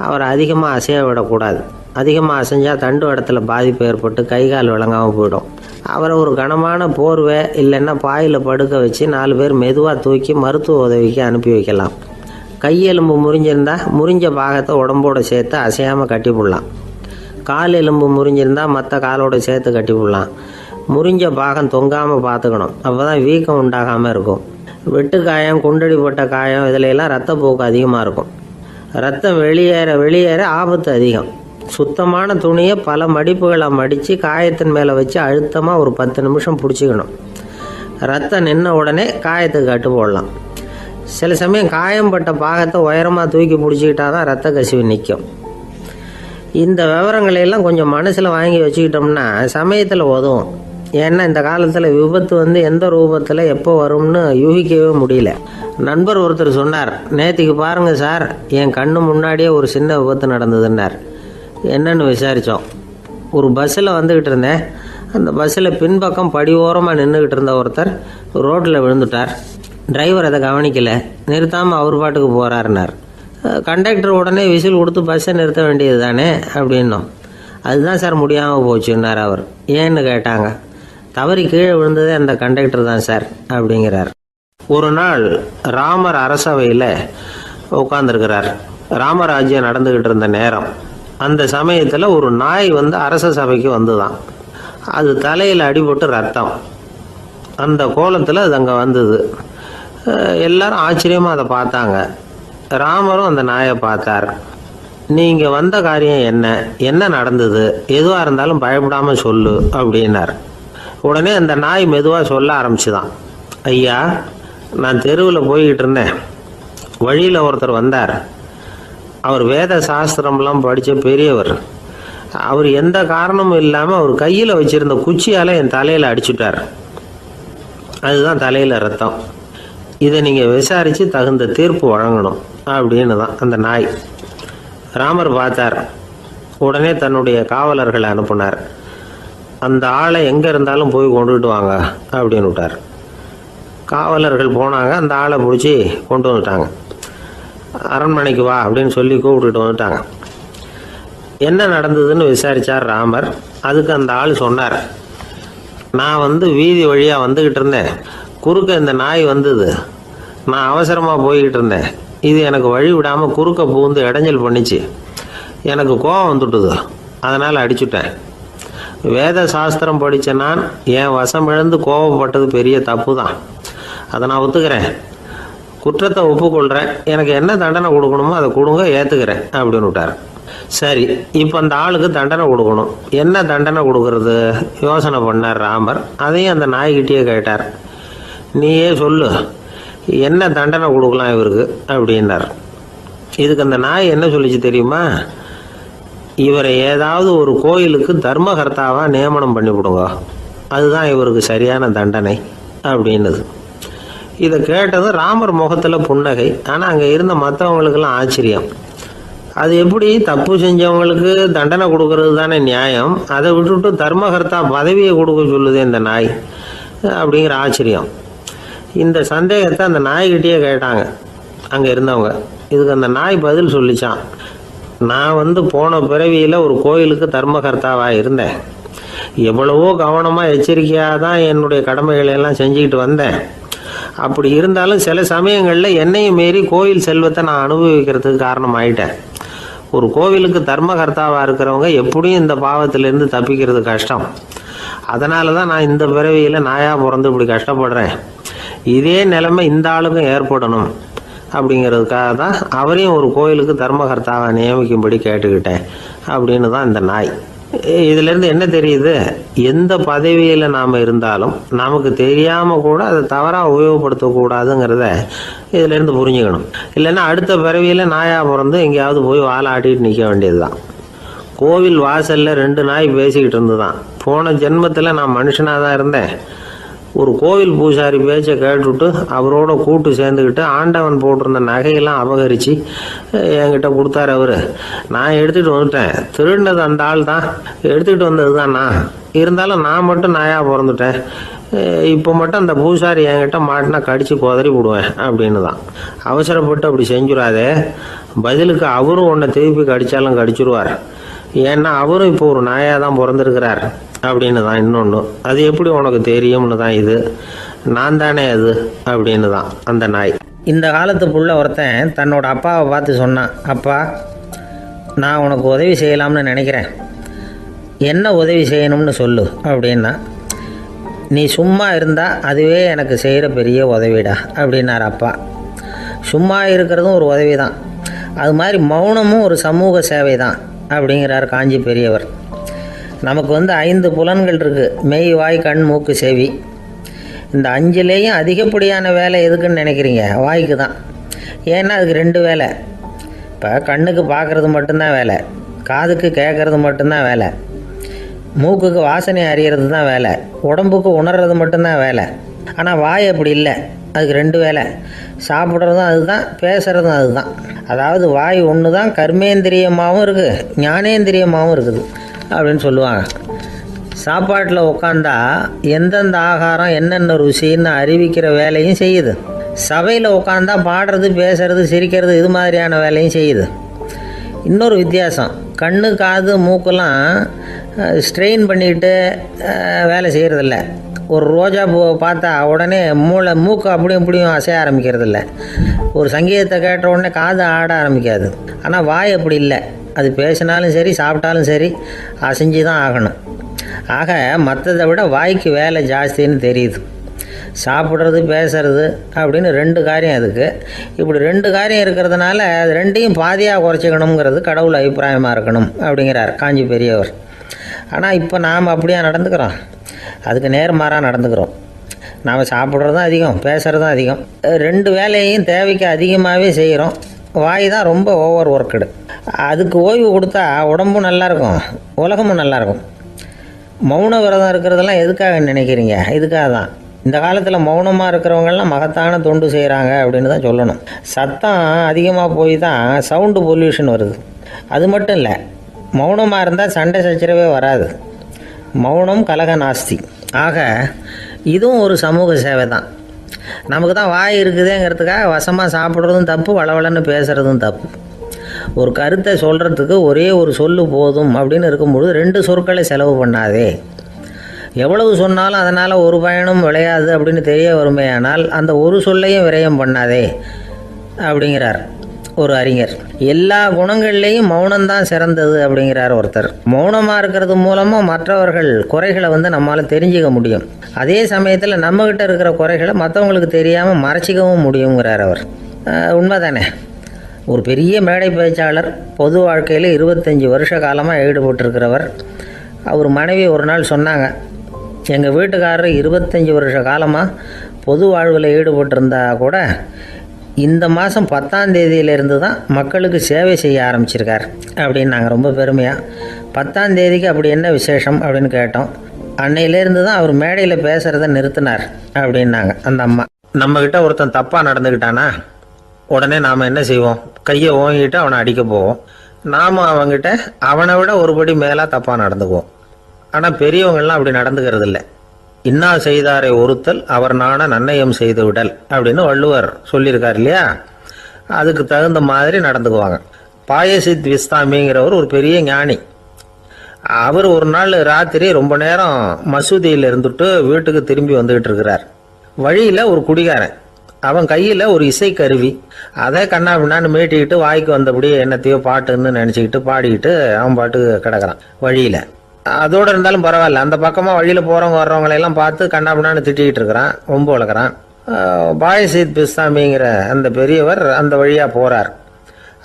அவரை அதிகமாக அசைய விடக்கூடாது. அதிகமாக அசைஞ்சால் தண்டு இடத்துல பாதிப்பு ஏற்பட்டு கைகால் விளங்காமல் போயிடும். அவரை ஒரு கனமான போர்வை இல்லைன்னா பாயில் படுக்க வச்சு 4 பேர் மெதுவாக தூக்கி மருத்துவ உதவிக்கு அனுப்பி வைக்கலாம். கையெலும்பு முறிஞ்சிருந்தால் முறிஞ்ச பாகத்தை உடம்போடு சேர்த்து அசையாமல் கட்டி போடலாம். கால் எலும்பு முறிஞ்சிருந்தால் மற்ற காலோடு சேர்த்து கட்டி போடலாம். முறிஞ்ச பாகம் தொங்காமல் பார்த்துக்கணும். அப்போ தான் வீக்கம் உண்டாகாமல் இருக்கும். வெட்டு காயம், குண்டடிப்பட்ட காயம், இதிலெல்லாம் ரத்தப்போக்கு அதிகமாக இருக்கும். ரத்தம் வெளியேற ஆபத்து அதிகம். சுத்தமான துணியை பல மடிப்புகளை மடித்து காயத்தின் மேலே வச்சு அழுத்தமாக ஒரு 10 நிமிஷம் பிடிச்சிக்கணும். ரத்தம் நின்ன உடனே காயத்துக்கு கட்டு போடலாம். சில சமயம் காயம்பட்ட பாகத்தை உயரமாக தூக்கி பிடிச்சிக்கிட்டா தான் ரத்த கசிவு நிற்கும். இந்த விவரங்களையெல்லாம் கொஞ்சம் மனசில் வாங்கி வச்சுக்கிட்டோம்னா சமயத்தில் உதவும். ஏன்னா இந்த காலத்தில் விபத்து எந்த ரூபத்தில் எப்போ வரும்னு யூகிக்கவே முடியல. நண்பர் ஒருத்தர் சொன்னார், நேற்றுக்கு பாருங்கள் சார், என் கண்ணு முன்னாடியே ஒரு சின்ன விபத்து நடந்ததுன்னார். என்னன்னு விசாரித்தோம். ஒரு பஸ்ஸில் வந்துக்கிட்டு இருந்தேன். அந்த பஸ்ஸில் பின்பக்கம் படி ஓரமாக நின்றுக்கிட்டு இருந்த ஒருத்தர் ரோட்டில் விழுந்துட்டார். டிரைவர் அதை கவனிக்கலை, நிறுத்தாமல் அவர் பாட்டுக்கு போகிறாருனார். கண்டக்டர் உடனே விசில் கொடுத்து பஸ்ஸை நிறுத்த வேண்டியது தானே அப்படின்னோம். அதுதான் சார் முடியாமல் போச்சுன்னார் அவர். ஏன்னு கேட்டாங்க. தவறி கீழே விழுந்ததே அந்த கண்டக்டர் தான் சார் அப்படிங்கிறார். ஒரு நாள் ராமர் அரசவையில் உட்காந்துருக்கிறார். ராமராஜ்யம் நடந்துக்கிட்டு இருந்த நேரம். அந்த சமயத்தில் ஒரு நாய் அரச சபைக்கு வந்துதான். அது தலையில் அடிபட்டு ரத்தம். அந்த கோலத்தில் அது அங்கே வந்தது. எல்லாரும் ஆச்சரியமாக அதை பார்த்தாங்க. ராமரும் அந்த நாயை பார்த்தார். நீங்கள் வந்த காரியம் என்ன நடந்தது, எதுவாக இருந்தாலும் பயப்படாமல் சொல்லு அப்படின்னார். உடனே அந்த நாய் மெதுவாக சொல்ல ஆரம்பிச்சுதான். ஐயா, நான் தெருவில் போய்கிட்டு இருந்தேன். வழியில் ஒருத்தர் வந்தார். அவர் வேத சாஸ்திரம்லாம் படித்த பெரியவர். அவர் எந்த காரணமும் இல்லாமல் அவர் கையில் வச்சுருந்த குச்சியால் என் தலையில் அடிச்சுட்டார். அதுதான் தலையில் ரத்தம். இதை நீங்கள் விசாரித்து தகுந்த தீர்ப்பு வழங்கணும் அப்படின்னு தான் அந்த நாய். ராமர் பார்த்தார். உடனே தன்னுடைய காவலர்களை அனுப்புனார். அந்த ஆளை எங்கே இருந்தாலும் போய் கொண்டுகிட்டு வாங்க அப்படின்னு விட்டார். காவலர்கள் போனாங்க. அந்த ஆளை பிடிச்சி கொண்டு வந்துட்டாங்க. அரண்மனைக்கு வா அப்படின்னு சொல்லி கூப்பிட்டுட்டு வந்துட்டாங்க. என்ன நடந்ததுன்னு விசாரித்தார் ராமர். அதுக்கு அந்த ஆள் சொன்னார், நான் வீதி வழியாக வந்துக்கிட்டு இருந்தேன். குறுக்க இந்த நாய் வந்தது. நான் அவசரமாக போய்கிட்டு இருந்தேன். இது எனக்கு வழி விடாமல் குறுக்க பூந்து இடைஞ்சல் பண்ணிச்சு. எனக்கு கோபம் வந்துட்டுது. அதனால் அடிச்சுட்டேன். வேத சாஸ்திரம் படித்த நான் என் வசம் இழந்து கோபப்பட்டது பெரிய தப்பு தான். அதை நான் ஒத்துக்கிறேன். குற்றத்தை ஒப்புக்கொள்கிறேன், எனக்கு என்ன தண்டனை கொடுக்கணுமோ அதை கொடுங்க, ஏற்றுக்கிறேன் அப்படின்னு விட்டார். சரி, இப்போ அந்த ஆளுக்கு தண்டனை கொடுக்கணும். என்ன தண்டனை கொடுக்கறது யோசனை பண்ணார் ராமர். அதையும் அந்த நாய்கிட்டே கேட்டார். நீயே சொல்லு, என்ன தண்டனை கொடுக்கலாம் இவருக்கு அப்படின்னார். இதுக்கு அந்த நாய் என்ன சொல்லிச்சு தெரியுமா? இவரை ஏதாவது ஒரு கோயிலுக்கு தர்மகர்த்தாவாக நியமனம் பண்ணிவிடுங்க, அதுதான் இவருக்கு சரியான தண்டனை அப்படின்னுது. இதை கேட்டது ராமர் முகத்தில் புன்னகை. ஆனால் அங்கே இருந்த மற்றவங்களுக்கெல்லாம் ஆச்சரியம். அது எப்படி, தப்பு செஞ்சவங்களுக்கு தண்டனை கொடுக்கறது தானே நியாயம், அதை விட்டுவிட்டு தர்மகர்த்தா பதவியை கொடுக்க சொல்லுது இந்த நாய் அப்படிங்கிற ஆச்சரியம். இந்த சந்தேகத்தை அந்த நாய்கிட்டே கேட்டாங்க அங்கே இருந்தவங்க. இதுக்கு அந்த நாய் பதில் சொல்லிச்சான். நான் போன பிறவியில் ஒரு கோயிலுக்கு தர்மகர்த்தாவாக இருந்தேன். எவ்வளவோ கவனமாக எச்சரிக்கையாக தான் என்னுடைய கடமைகளை எல்லாம் செஞ்சுக்கிட்டு வந்தேன். அப்படி இருந்தாலும் சில சமயங்களில் என்னையும் மீறி கோயில் செல்வத்தை நான் அனுபவிக்கிறதுக்கு காரணம் ஆயிட்டேன். ஒரு கோவிலுக்கு தர்மகர்த்தாவாக இருக்கிறவங்க எப்படியும் இந்த பாவத்திலேருந்து தப்பிக்கிறது கஷ்டம். அதனால தான் நான் இந்த பிறவியில் நாயாக பிறந்து இப்படி கஷ்டப்படுறேன். இதே நிலைமை இந்த ஆளுக்கும் ஏற்படணும் அப்படிங்கிறதுக்காக தான் அவரையும் ஒரு கோயிலுக்கு தர்மகர்த்தாவை நியமிக்கும்படி கேட்டுக்கிட்டேன் அப்படின்னு தான் இந்த நாய். இதிலேருந்து என்ன தெரியுது? எந்த பதவியில் நாம் இருந்தாலும் நமக்கு தெரியாமல் கூட அதை தவறாக உபயோகப்படுத்தக்கூடாதுங்கிறத இதிலேருந்து புரிஞ்சுக்கணும். இல்லைன்னா அடுத்த பிறவியில் நாயாக பிறந்து எங்கேயாவது போய் வாழை ஆட்டிகிட்டு நிற்க வேண்டியது தான். கோவில் வாசலில் 2 நாய் பேசிக்கிட்டு இருந்து தான், போன ஜென்மத்தில் நான் மனுஷனாக தான் இருந்தேன். ஒரு கோவில் பூசாரி பேச்சை கேட்டுவிட்டு அவரோட கூட்டு சேர்ந்துக்கிட்டு ஆண்டவன் போட்டிருந்த நகையெல்லாம் அபகரித்து என்கிட்ட கொடுத்தாரு அவர். நான் எடுத்துகிட்டு வந்துட்டேன். திருடினது அந்த ஆள் தான், எடுத்துக்கிட்டு வந்தது தான் நான். இருந்தாலும் நான் மட்டும் நாயாக பிறந்துட்டேன். இப்போ மட்டும் அந்த பூசாரி என்கிட்ட மாட்டினா கடித்து குதறி விடுவேன் அப்படின்னு தான். அவசரப்பட்டு அப்படி செஞ்சுடாதே, பதிலுக்கு அவரும் உன்னை திருப்பி கடித்தாலும் கடிச்சிருவார். ஏன்னா அவரும் இப்போ ஒரு நாயாக தான் பிறந்திருக்கிறார் அப்படின்னு தான். இன்னொன்று, அது எப்படி உனக்கு தெரியும்னு தான். இது நான் தானே அது அப்படின்னு தான் அந்த நாய். இந்த காலத்து புள்ள ஒருத்தன் தன்னோட அப்பாவை பார்த்து சொன்னான், அப்பா நான் உனக்கு உதவி செய்யலாம்னு நினைக்கிறேன், என்ன உதவி செய்யணும்னு சொல்லு அப்படின்னா. நீ சும்மா இருந்தால் அதுவே எனக்கு செய்கிற பெரிய உதவிடா அப்படின்னார் அப்பா. சும்மா இருக்கிறதும் ஒரு உதவி தான், அது மாதிரி மௌனமும் ஒரு சமூக சேவை தான் அப்படிங்கிறார் காஞ்சி பெரியவர். நமக்கு 5 புலன்கள் இருக்குது, மெய், வாய், கண், மூக்கு, செவி. இந்த 5லேயும் அதிகப்படியான வேலை எதுக்குன்னு நினைக்கிறீங்க? வாய்க்கு தான். ஏன்னா அதுக்கு 2 வேலை. இப்போ கண்ணுக்கு பார்க்குறது மட்டும்தான் வேலை, காதுக்கு கேட்குறது மட்டும்தான் வேலை, மூக்குக்கு வாசனை அறியறது தான் வேலை, உடம்புக்கு உணர்றது மட்டும்தான் வேலை. ஆனால் வாய் அப்படி இல்லை, அதுக்கு 2 வேலை. சாப்பிட்றதும் அதுதான், பேசுகிறதும் அதுதான். அதாவது வாய் ஒன்று தான் கர்மேந்திரியமாகவும் இருக்குது, ஞானேந்திரியமாகவும் இருக்குது அப்படின்னு சொல்லுவாங்க. சாப்பாட்டில் உட்காந்தா எந்தெந்த ஆகாரம் என்னென்ன ருசின்னு அறிவிக்கிற வேலையும் செய்யுது. சபையில் உட்காந்தா பாடுறது, பேசுறது, சிரிக்கிறது, இது மாதிரியான வேலையும் செய்யுது. இன்னொரு வித்தியாசம், கண்ணு, காது, மூக்கெல்லாம் ஸ்ட்ரெயின் பண்ணிக்கிட்டு வேலை செய்கிறதில்ல. ஒரு ரோஜா பூவை பார்த்தா உடனே மூக்கு அப்படியும் இப்படியும் அசைய ஆரம்பிக்கிறதில்ல. ஒரு சங்கீதத்தை கேட்ட உடனே காது ஆட ஆரம்பிக்காது. ஆனால் வாய் அப்படி இல்லை, அது பேசினாலும் சரி சாப்பிட்டாலும் சரி அசைஞ்சு தான் ஆகணும். ஆக மற்றதை விட வாய்க்கு வேலை ஜாஸ்தின்னு தெரியுது. சாப்பிட்றது, பேசுறது அப்படின்னு 2 காரியம் அதுக்கு. இப்படி 2 காரியம் இருக்கிறதுனால அது 2ஐயும் பாதியாக குறைச்சிக்கணுங்கிறது கடவுள் அபிப்பிராயமாக இருக்கணும் அப்படிங்கிறார் காஞ்சி பெரியவர். ஆனால் இப்போ நாம் அப்படியா நடந்துக்கிறோம்? அதுக்கு நேர்மாறாக நடந்துக்கிறோம். நாம் சாப்பிட்றதும் அதிகம், பேசுகிறதும் அதிகம், 2 வேலையையும் தேவைக்கு அதிகமாகவே செய்கிறோம். வாய் தான் ரொம்ப ஓவர் ஒர்க்குடு. அதுக்கு ஓய்வு கொடுத்தா உடம்பும் நல்லாயிருக்கும், உலகமும் நல்லாயிருக்கும். மௌன விரதம் இருக்கிறதெல்லாம் எதுக்காக நினைக்கிறீங்க? இதுக்காக தான். இந்த காலத்தில் மௌனமாக இருக்கிறவங்கெல்லாம் மகத்தான தொண்டு செய்கிறாங்க அப்படின்னு தான் சொல்லணும். சத்தம் அதிகமாக போய் தான் சவுண்டு பொல்யூஷன் வருது. அது மட்டும் இல்லை, மௌனமாக இருந்தால் சண்டை சச்சரவே வராது. மௌனம் கலக நாஸ்தி. ஆக இதுவும் ஒரு சமூக சேவை தான். நமக்கு தான் வாய் இருக்குதுங்கிறதுக்காக வசமாக சாப்பிட்றதும் தப்பு, வளவளன்னு பேசுகிறதும் தப்பு. ஒரு கருத்தை சொல்கிறதுக்கு ஒரே ஒரு சொல்லு போதும் அப்படின்னு இருக்கும்பொழுது 2 சொற்களை செலவு பண்ணாதே. எவ்வளவு சொன்னாலும் அதனால் ஒரு பயனும் விளையாது அப்படின்னு தெரிய வருமே. ஆனால் அந்த ஒரு சொல்லையும் விரயம் பண்ணாதே அப்படிங்கிறார். ஒரு அறிஞர். எல்லா குணங்கள்லேயும் மௌனம்தான் சிறந்தது அப்படிங்கிறார் ஒருத்தர். மௌனமாக இருக்கிறது மூலமாக மற்றவர்கள் குறைகளை நம்மளால் தெரிஞ்சுக்க முடியும். அதே சமயத்தில் நம்மகிட்ட இருக்கிற குறைகளை மற்றவங்களுக்கு தெரியாமல் மறைச்சிக்கவும் முடியுங்கிறார் அவர். உண்மைதானே? ஒரு பெரிய மேடை பேச்சாளர், பொது வாழ்க்கையில் 25 வருஷ காலமாக ஈடுபட்டிருக்கிறவர். அவர் மனைவி ஒரு நாள் சொன்னாங்க, எங்கள் வீட்டுக்காரர் 25 வருஷ காலமாக பொது வாழ்வில் ஈடுபட்டிருந்தா கூட இந்த மாதம் 10ஆம் தேதியிலேருந்து தான் மக்களுக்கு சேவை செய்ய ஆரம்பிச்சிருக்கார் அப்படின்னு நாங்கள் ரொம்ப பெருமையாக. 10ஆம் தேதிக்கு அப்படி என்ன விசேஷம் அப்படின்னு கேட்டோம். அன்னையிலேருந்து தான் அவர் மேடையில் பேசுகிறத நிறுத்தினார் அப்படின்னாங்க அந்த அம்மா. நம்மக்கிட்ட ஒருத்தன் தப்பாக நடந்துக்கிட்டானா உடனே நாம் என்ன செய்வோம்? கையை ஓங்கிட்டு அவனை அடிக்க போவோம். நாம் அவங்ககிட்ட அவனை விட ஒருபடி மேலாக தப்பாக நடந்துக்குவோம். ஆனால் பெரியவங்கள்லாம் அப்படி நடந்துக்கிறது இல்லை. இன்னா செய்தாரை ஒருத்தல் அவர் நாண நன்னயம் செய்து விடல் அப்படின்னு வள்ளுவர் சொல்லியிருக்கார் இல்லையா? அதுக்கு தகுந்த மாதிரி நடந்துக்குவாங்க. பாயசித் விஸ்தாமிங்கிறவர் ஒரு பெரிய ஞானி. அவர் ஒரு நாள் ராத்திரி ரொம்ப நேரம் மசூதியில் இருந்துட்டு வீட்டுக்கு திரும்பி வந்துகிட்டு இருக்கிறார். வழியில் ஒரு குடிகாரன், அவன் கையில் ஒரு இசைக்கருவி, அதை கண்ணா பின்னான்னு மீட்டிக்கிட்டு வாய்க்கு வந்தபடி என்னத்தையோ பாட்டுன்னு நினச்சிக்கிட்டு பாடிக்கிட்டு அவன் பாட்டுக்கு கிடக்கிறான் வழியில். அதோடு இருந்தாலும் பரவாயில்ல, அந்த பக்கமாக வழியில் போகிறவங்க வர்றவங்களையெல்லாம் பார்த்து கண்ணா பின்னான்னு திட்டிக்கிட்டு இருக்கிறான், ரொம்ப வளர்க்குறான். பாயசீத் பிஸ்தாமிங்கிற அந்த பெரியவர் அந்த வழியாக போகிறார்.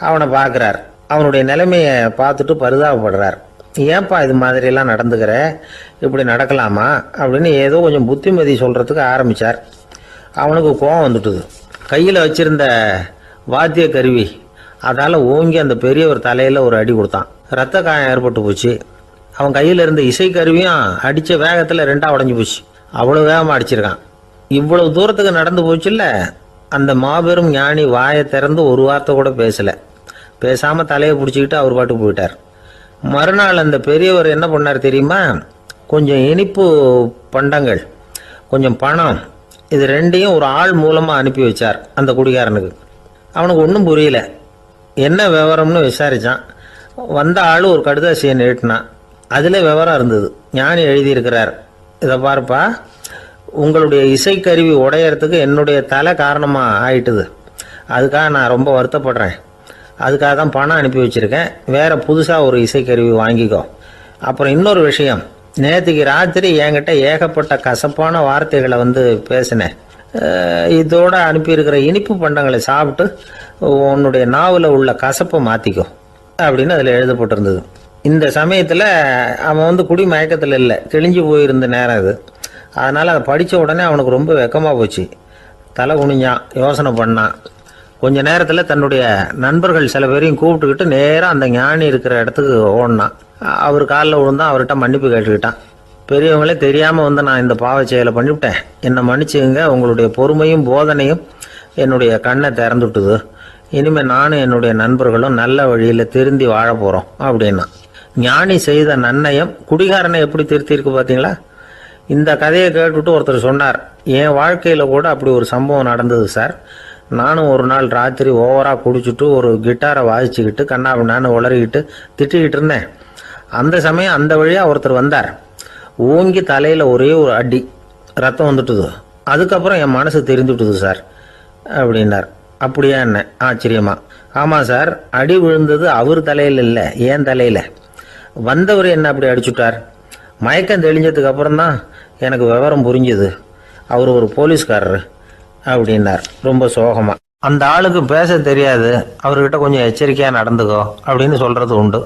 அவனை பார்க்குறார். அவனுடைய நிலைமையை பார்த்துட்டு பரிதாபப்படுறார். ஏன்பா இது மாதிரிலாம் நடந்துக்கிற, இப்படி நடக்கலாமா அப்படின்னு ஏதோ கொஞ்சம் புத்திமதி சொல்கிறதுக்கு ஆரம்பித்தார். அவனுக்கு கோபம் வந்துட்டுது. கையில் வச்சிருந்த வாத்திய கருவி அதால் ஓங்கி அந்த பெரியவர் தலையில் ஒரு அடி கொடுத்தான். ரத்த காயம் ஏற்பட்டு போச்சு. அவன் கையில் இருந்த இசைக்கருவியும் அடித்த வேகத்தில் 2ஆக உடஞ்சி போச்சு. அவ்வளோ வேகமாக அடிச்சிருக்கான். இவ்வளவு தூரத்துக்கு நடந்து போச்சுல்ல. அந்த மாபெரும் ஞானி வாயை திறந்து ஒரு வார்த்தை கூட பேசலை. பேசாமல் தலையை பிடிச்சிக்கிட்டு அவர் பாட்டுக்கு போயிட்டார். மறுநாள் அந்த பெரியவர் என்ன பண்ணார் தெரியுமா? கொஞ்சம் இனிப்பு பண்டங்கள், கொஞ்சம் பணம், இது 2ஐயும் ஒரு ஆள் மூலமாக அனுப்பி வச்சார் அந்த குடிகாரனுக்கு. அவனுக்கு ஒன்றும் புரியல. என்ன விவரம்னு விசாரித்தான். வந்த ஆள் ஒரு கடுதாசியை நீட்டினான். அதில் விவரம் இருந்தது. ஞானி எழுதியிருக்கிறார், இதை பார்ப்பா, உங்களுடைய இசைக்கருவி உடையறதுக்கு என்னுடைய தலை காரணமாக ஆயிட்டுது. அதுக்காக நான் ரொம்ப வருத்தப்படுறேன். அதுக்காக தான் பணம் அனுப்பி வச்சுருக்கேன். வேறு புதுசாக ஒரு இசைக்கருவி வாங்கிக்கோ. அப்புறம் இன்னொரு விஷயம், நேற்றுக்கு ராத்திரி என்கிட்ட ஏகப்பட்ட கசப்பான வார்த்தைகளை பேசினேன். இதோடு அனுப்பியிருக்கிற இனிப்பு பண்டங்களை சாப்பிட்டு உன்னுடைய நாவில் உள்ள கசப்பை மாற்றிக்கோ அப்படின்னு அதில் எழுதப்பட்டிருந்தது. இந்த சமயத்தில் அவன் குடி மயக்கத்தில் இல்லை, தெளிஞ்சு போயிருந்த நேரம் இது. அதனால் அதை படித்த உடனே அவனுக்கு ரொம்ப வெக்கமாக போச்சு. தலை குனிஞ்சான், யோசனை பண்ணான். கொஞ்ச நேரத்தில் தன்னுடைய நண்பர்கள் சில பேரையும் கூப்பிட்டுக்கிட்டு நேராக அந்த ஞானி இருக்கிற இடத்துக்கு ஓடினான். அவர் காலில் விழுந்தான். அவர்கிட்ட மன்னிப்பு கேட்டுக்கிட்டான். பெரியவங்களே தெரியாமல் நான் இந்த பாவ செயலை பண்ணிவிட்டேன், என்னை மன்னிச்சுங்க. உங்களுடைய பொறுமையும் போதனையும் என்னுடைய கண்ணை திறந்துட்டுது. இனிமேல் நானும் என்னுடைய நண்பர்களும் நல்ல வழியில் திருந்தி வாழ போகிறோம் அப்படின்னா. ஞானி செய்த நன்னயம் குடிகாரனை எப்படி திருத்திருக்கு பார்த்தீங்களா? இந்த கதையை கேட்டுவிட்டு ஒருத்தர் சொன்னார், என் வாழ்க்கையில் கூட அப்படி ஒரு சம்பவம் நடந்தது சார். நானும் ஒரு நாள் ராத்திரி ஓவராக குடிச்சிட்டு ஒரு கிட்டாரை வாசிச்சுக்கிட்டு கண்ணாபின்னான்னு உளறிக்கிட்டு திட்டிக்கிட்டு இருந்தேன். அந்த சமயம் அந்த வழியாக ஒருத்தர் வந்தார். ஓங்கி தலையில் ஒரே ஒரு அடி, ரத்தம் வந்துட்டுது. அதுக்கப்புறம் என் மனசு தெரிந்துவிட்டுது சார் அப்படின்னார். அப்படியா என்ன ஆச்சரியமா? ஆமாம் சார், அடி விழுந்தது அவர் தலையில் இல்லை, என் தலையில். வந்தவர் என்ன அப்படி அடிச்சுட்டார். மயக்கம் தெளிஞ்சதுக்கு அப்புறம்தான் எனக்கு விவரம் புரிஞ்சுது. அவர் ஒரு போலீஸ்காரர் அப்படின்னார் ரொம்ப சோகமாக. அந்த ஆளுக்கு பேச தெரியாது, அவர்கிட்ட கொஞ்சம் எச்சரிக்கையாக நடந்துக்கோ அப்படின்னு சொல்கிறது உண்டு.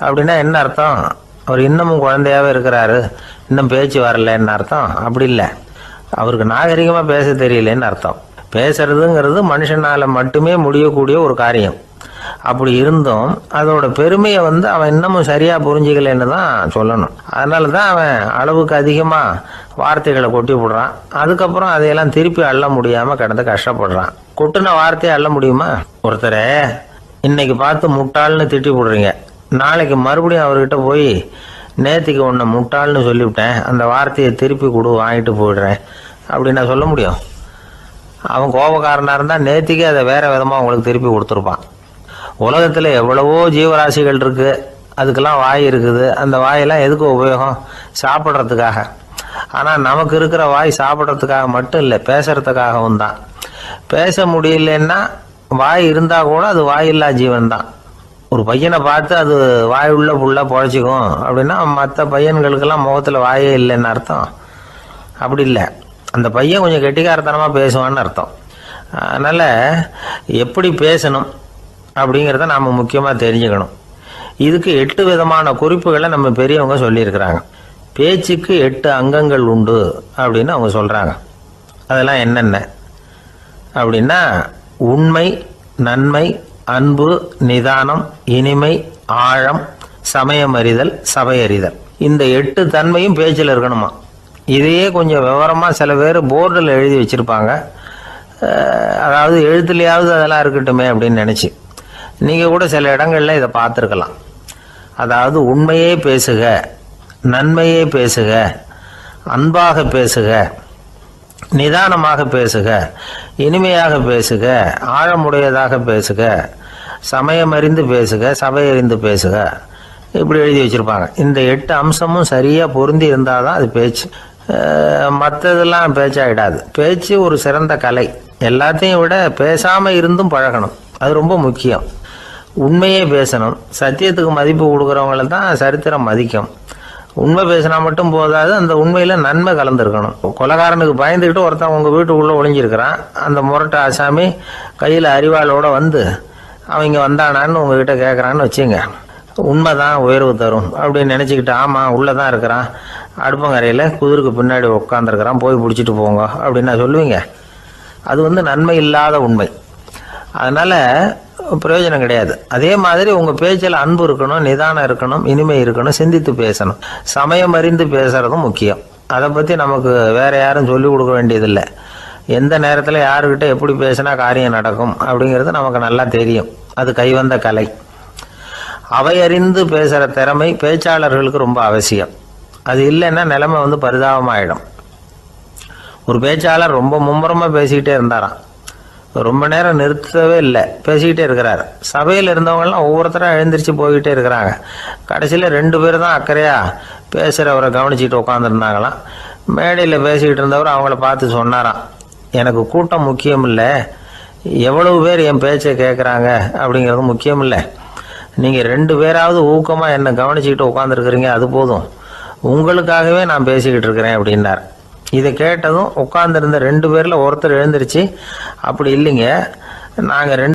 அப்படின்னா என்ன அர்த்தம்? அவர் இன்னமும் குழந்தையாகவே இருக்கிறாரு, இன்னும் பேச்சு வரலன்னு அர்த்தம்? அப்படி இல்லை, அவருக்கு நாகரிகமாக பேச தெரியலன்னு அர்த்தம். பேசுறதுங்கிறது மனுஷனால் மட்டுமே முடியக்கூடிய ஒரு காரியம். அப்படி இருந்தும் அதோட பெருமையை அவன் இன்னமும் சரியாக புரிஞ்சிக்கலன்னு தான் சொல்லணும். அதனால தான் அவன் அளவுக்கு அதிகமாக வார்த்தைகளை கொட்டி விடுறான். அதுக்கப்புறம் அதையெல்லாம் திருப்பி அள்ள முடியாமல் கிடந்து கஷ்டப்படுறான். கொட்டின வார்த்தையை அள்ள முடியுமா? ஒருத்தரை இன்னைக்கு பார்த்து முட்டாள்னு திட்டி விடுறீங்க, நாளைக்கு மறுபடியும் அவர்கிட்ட போய் நேற்றுக்கு ஒன்று முட்டாள்னு சொல்லிவிட்டேன், அந்த வார்த்தையை திருப்பி கொடு, வாங்கிட்டு போயிடுறேன் அப்படின்னு நான் சொல்ல முடியும்? அவன் கோபக்காரனாக இருந்தால் நேற்றுக்கே அதை வேறு விதமாக உங்களுக்கு திருப்பி கொடுத்துருப்பான். உலகத்தில் எவ்வளவோ ஜீவராசிகள் இருக்குது, அதுக்கெல்லாம் வாய் இருக்குது. அந்த வாயெல்லாம் எதுக்கு உபயோகம்? சாப்பிட்றதுக்காக. ஆனால் நமக்கு இருக்கிற வாய் சாப்பிட்றதுக்காக மட்டும் இல்லை, பேசுகிறதுக்காகவும் தான். பேச முடியலன்னா வாய் இருந்தால் கூட அது வாயில்லா ஜீவன் தான். ஒரு பையனை பார்த்து அது வாய் உள்ள புள்ள பொழைச்சிக்கும் அப்படின்னா மற்ற பையன்களுக்கெல்லாம் முகத்தில் வாயே இல்லைன்னு அர்த்தம். அப்படி இல்லை, அந்த பையன் கொஞ்சம் கெட்டிக்காரத்தனமாக பேசுவான்னு அர்த்தம். அதனால் எப்படி பேசணும் அப்படிங்கிறத நாம் முக்கியமாக தெரிஞ்சுக்கணும். இதுக்கு 8 விதமான குறிப்புகளை நம்ம பெரியவங்க சொல்லியிருக்கிறாங்க. பேச்சுக்கு 8 அங்கங்கள் உண்டு அப்படின்னு அவங்க சொல்கிறாங்க. அதெல்லாம் என்னென்ன அப்படின்னா உண்மை, நன்மை, அன்பு, நிதானம், இனிமை, ஆழம், சமயம் அறிதல், சபை அறிதல். இந்த 8 தன்மையும் பேச்சில் இருக்கணுமா. இதையே கொஞ்சம் விவரமாக சில பேர் போர்டில் எழுதி வச்சுருப்பாங்க. அதாவது எழுத்துலையாவது அதெல்லாம் இருக்கட்டுமே அப்படின்னு நினச்சி நீங்கள் கூட சில இடங்களில் இதை பார்த்துருக்கலாம். அதாவது உண்மையே பேசுக, நன்மையே பேசுக, அன்பாக பேசுக, நிதானமாக பேசுக, இனிமையாக பேசுக, ஆழமுடையதாக பேசுக, சமயம் அறிந்து பேசுக, சபை அறிந்து பேசுக, இப்படி எழுதி வச்சுருப்பாங்க. இந்த 8 அம்சமும் சரியாக பொருந்தி இருந்தால் தான் அது பேச்சு. மற்றதெல்லாம் பேச்சாகிடாது. பேச்சு ஒரு சிறந்த கலை. எல்லாத்தையும் விட பேசாமல் இருந்தும் பழகணும், அது ரொம்ப முக்கியம். உண்மையே பேசணும். சத்தியத்துக்கு மதிப்பு கொடுக்குறவங்கள தான் சரித்திரம் மதிக்கும். உண்மை பேசினா மட்டும் போதாது, அந்த உண்மையில் நன்மை கலந்துருக்கணும். கொலைகாரனுக்கு பயந்துக்கிட்டு ஒருத்தன் உங்கள் வீட்டுக்குள்ளே ஒளிஞ்சிருக்கிறான். அந்த முரட்டை ஆசாமி கையில் அறிவாளோடு வந்து அவங்க வந்தானான்னு உங்ககிட்ட கேட்குறான்னு வச்சுங்க. உண்மை தான் உயர்வு தரும் அப்படின்னு நினச்சிக்கிட்டு ஆமாம் உள்ளே தான் இருக்கிறான், அடுப்பங்கரையில் குதிருக்கு பின்னாடி உட்காந்துருக்கிறான், போய் பிடிச்சிட்டு போங்க அப்படின்னு சொல்லுவீங்க. அது நன்மை இல்லாத உண்மை. அதனால் பிரயோஜனம் கிடையாது. அதே மாதிரி உங்கள் பேச்சில் அன்பு இருக்கணும், நிதானம் இருக்கணும், இனிமை இருக்கணும், சிந்தித்து பேசணும், சமயம் அறிந்து பேசுகிறதும் முக்கியம். அதை பற்றி நமக்கு வேறு யாரும் சொல்லிக் கொடுக்க வேண்டியதில்லை. எந்த நேரத்தில் யாருக்கிட்ட எப்படி பேசினா காரியம் நடக்கும் அப்படிங்கிறது நமக்கு நல்லா தெரியும். அது கைவந்த கலை. அவை அறிந்து பேசுகிற திறமை பேச்சாளர்களுக்கு ரொம்ப அவசியம். அது இல்லைன்னா நிலைமை பரிதாபமாயிடும். ஒரு பேச்சாளர் ரொம்ப மும்முரமாக பேசிக்கிட்டே இருந்தாராம். ரொம்ப நேரம் நிறுத்தவே இல்லை, பேசிக்கிட்டே இருக்கிறார். சபையில் இருந்தவங்கலாம் ஒவ்வொருத்தரும் எழுந்திரிச்சு போய்கிட்டே இருக்கிறாங்க. கடைசியில் 2 பேர் தான் அக்கறையாக பேசுகிறவரை கவனிச்சிட்டு உட்காந்துருந்தாங்களாம். மேடையில் பேசிக்கிட்டு இருந்தவர் அவங்கள பார்த்து சொன்னாராம், எனக்கு கூட்டம் முக்கியம் இல்லை, எவ்வளவு பேர் என் பேச்சை கேட்குறாங்க அப்படிங்கிறது முக்கியம் இல்லை. நீங்கள் 2 பேராவது ஊக்கமாக என்னை கவனிச்சிக்கிட்டு உட்காந்துருக்குறீங்க, அது போதும். உங்களுக்காகவே நான் பேசிக்கிட்டு இருக்கிறேன் அப்படின்னார். இதை கேட்டதும் உட்காந்துருந்த 2 பேரில் ஒருத்தர் எழுந்திருச்சு, அப்படி இல்லைங்க, நாங்கள் 2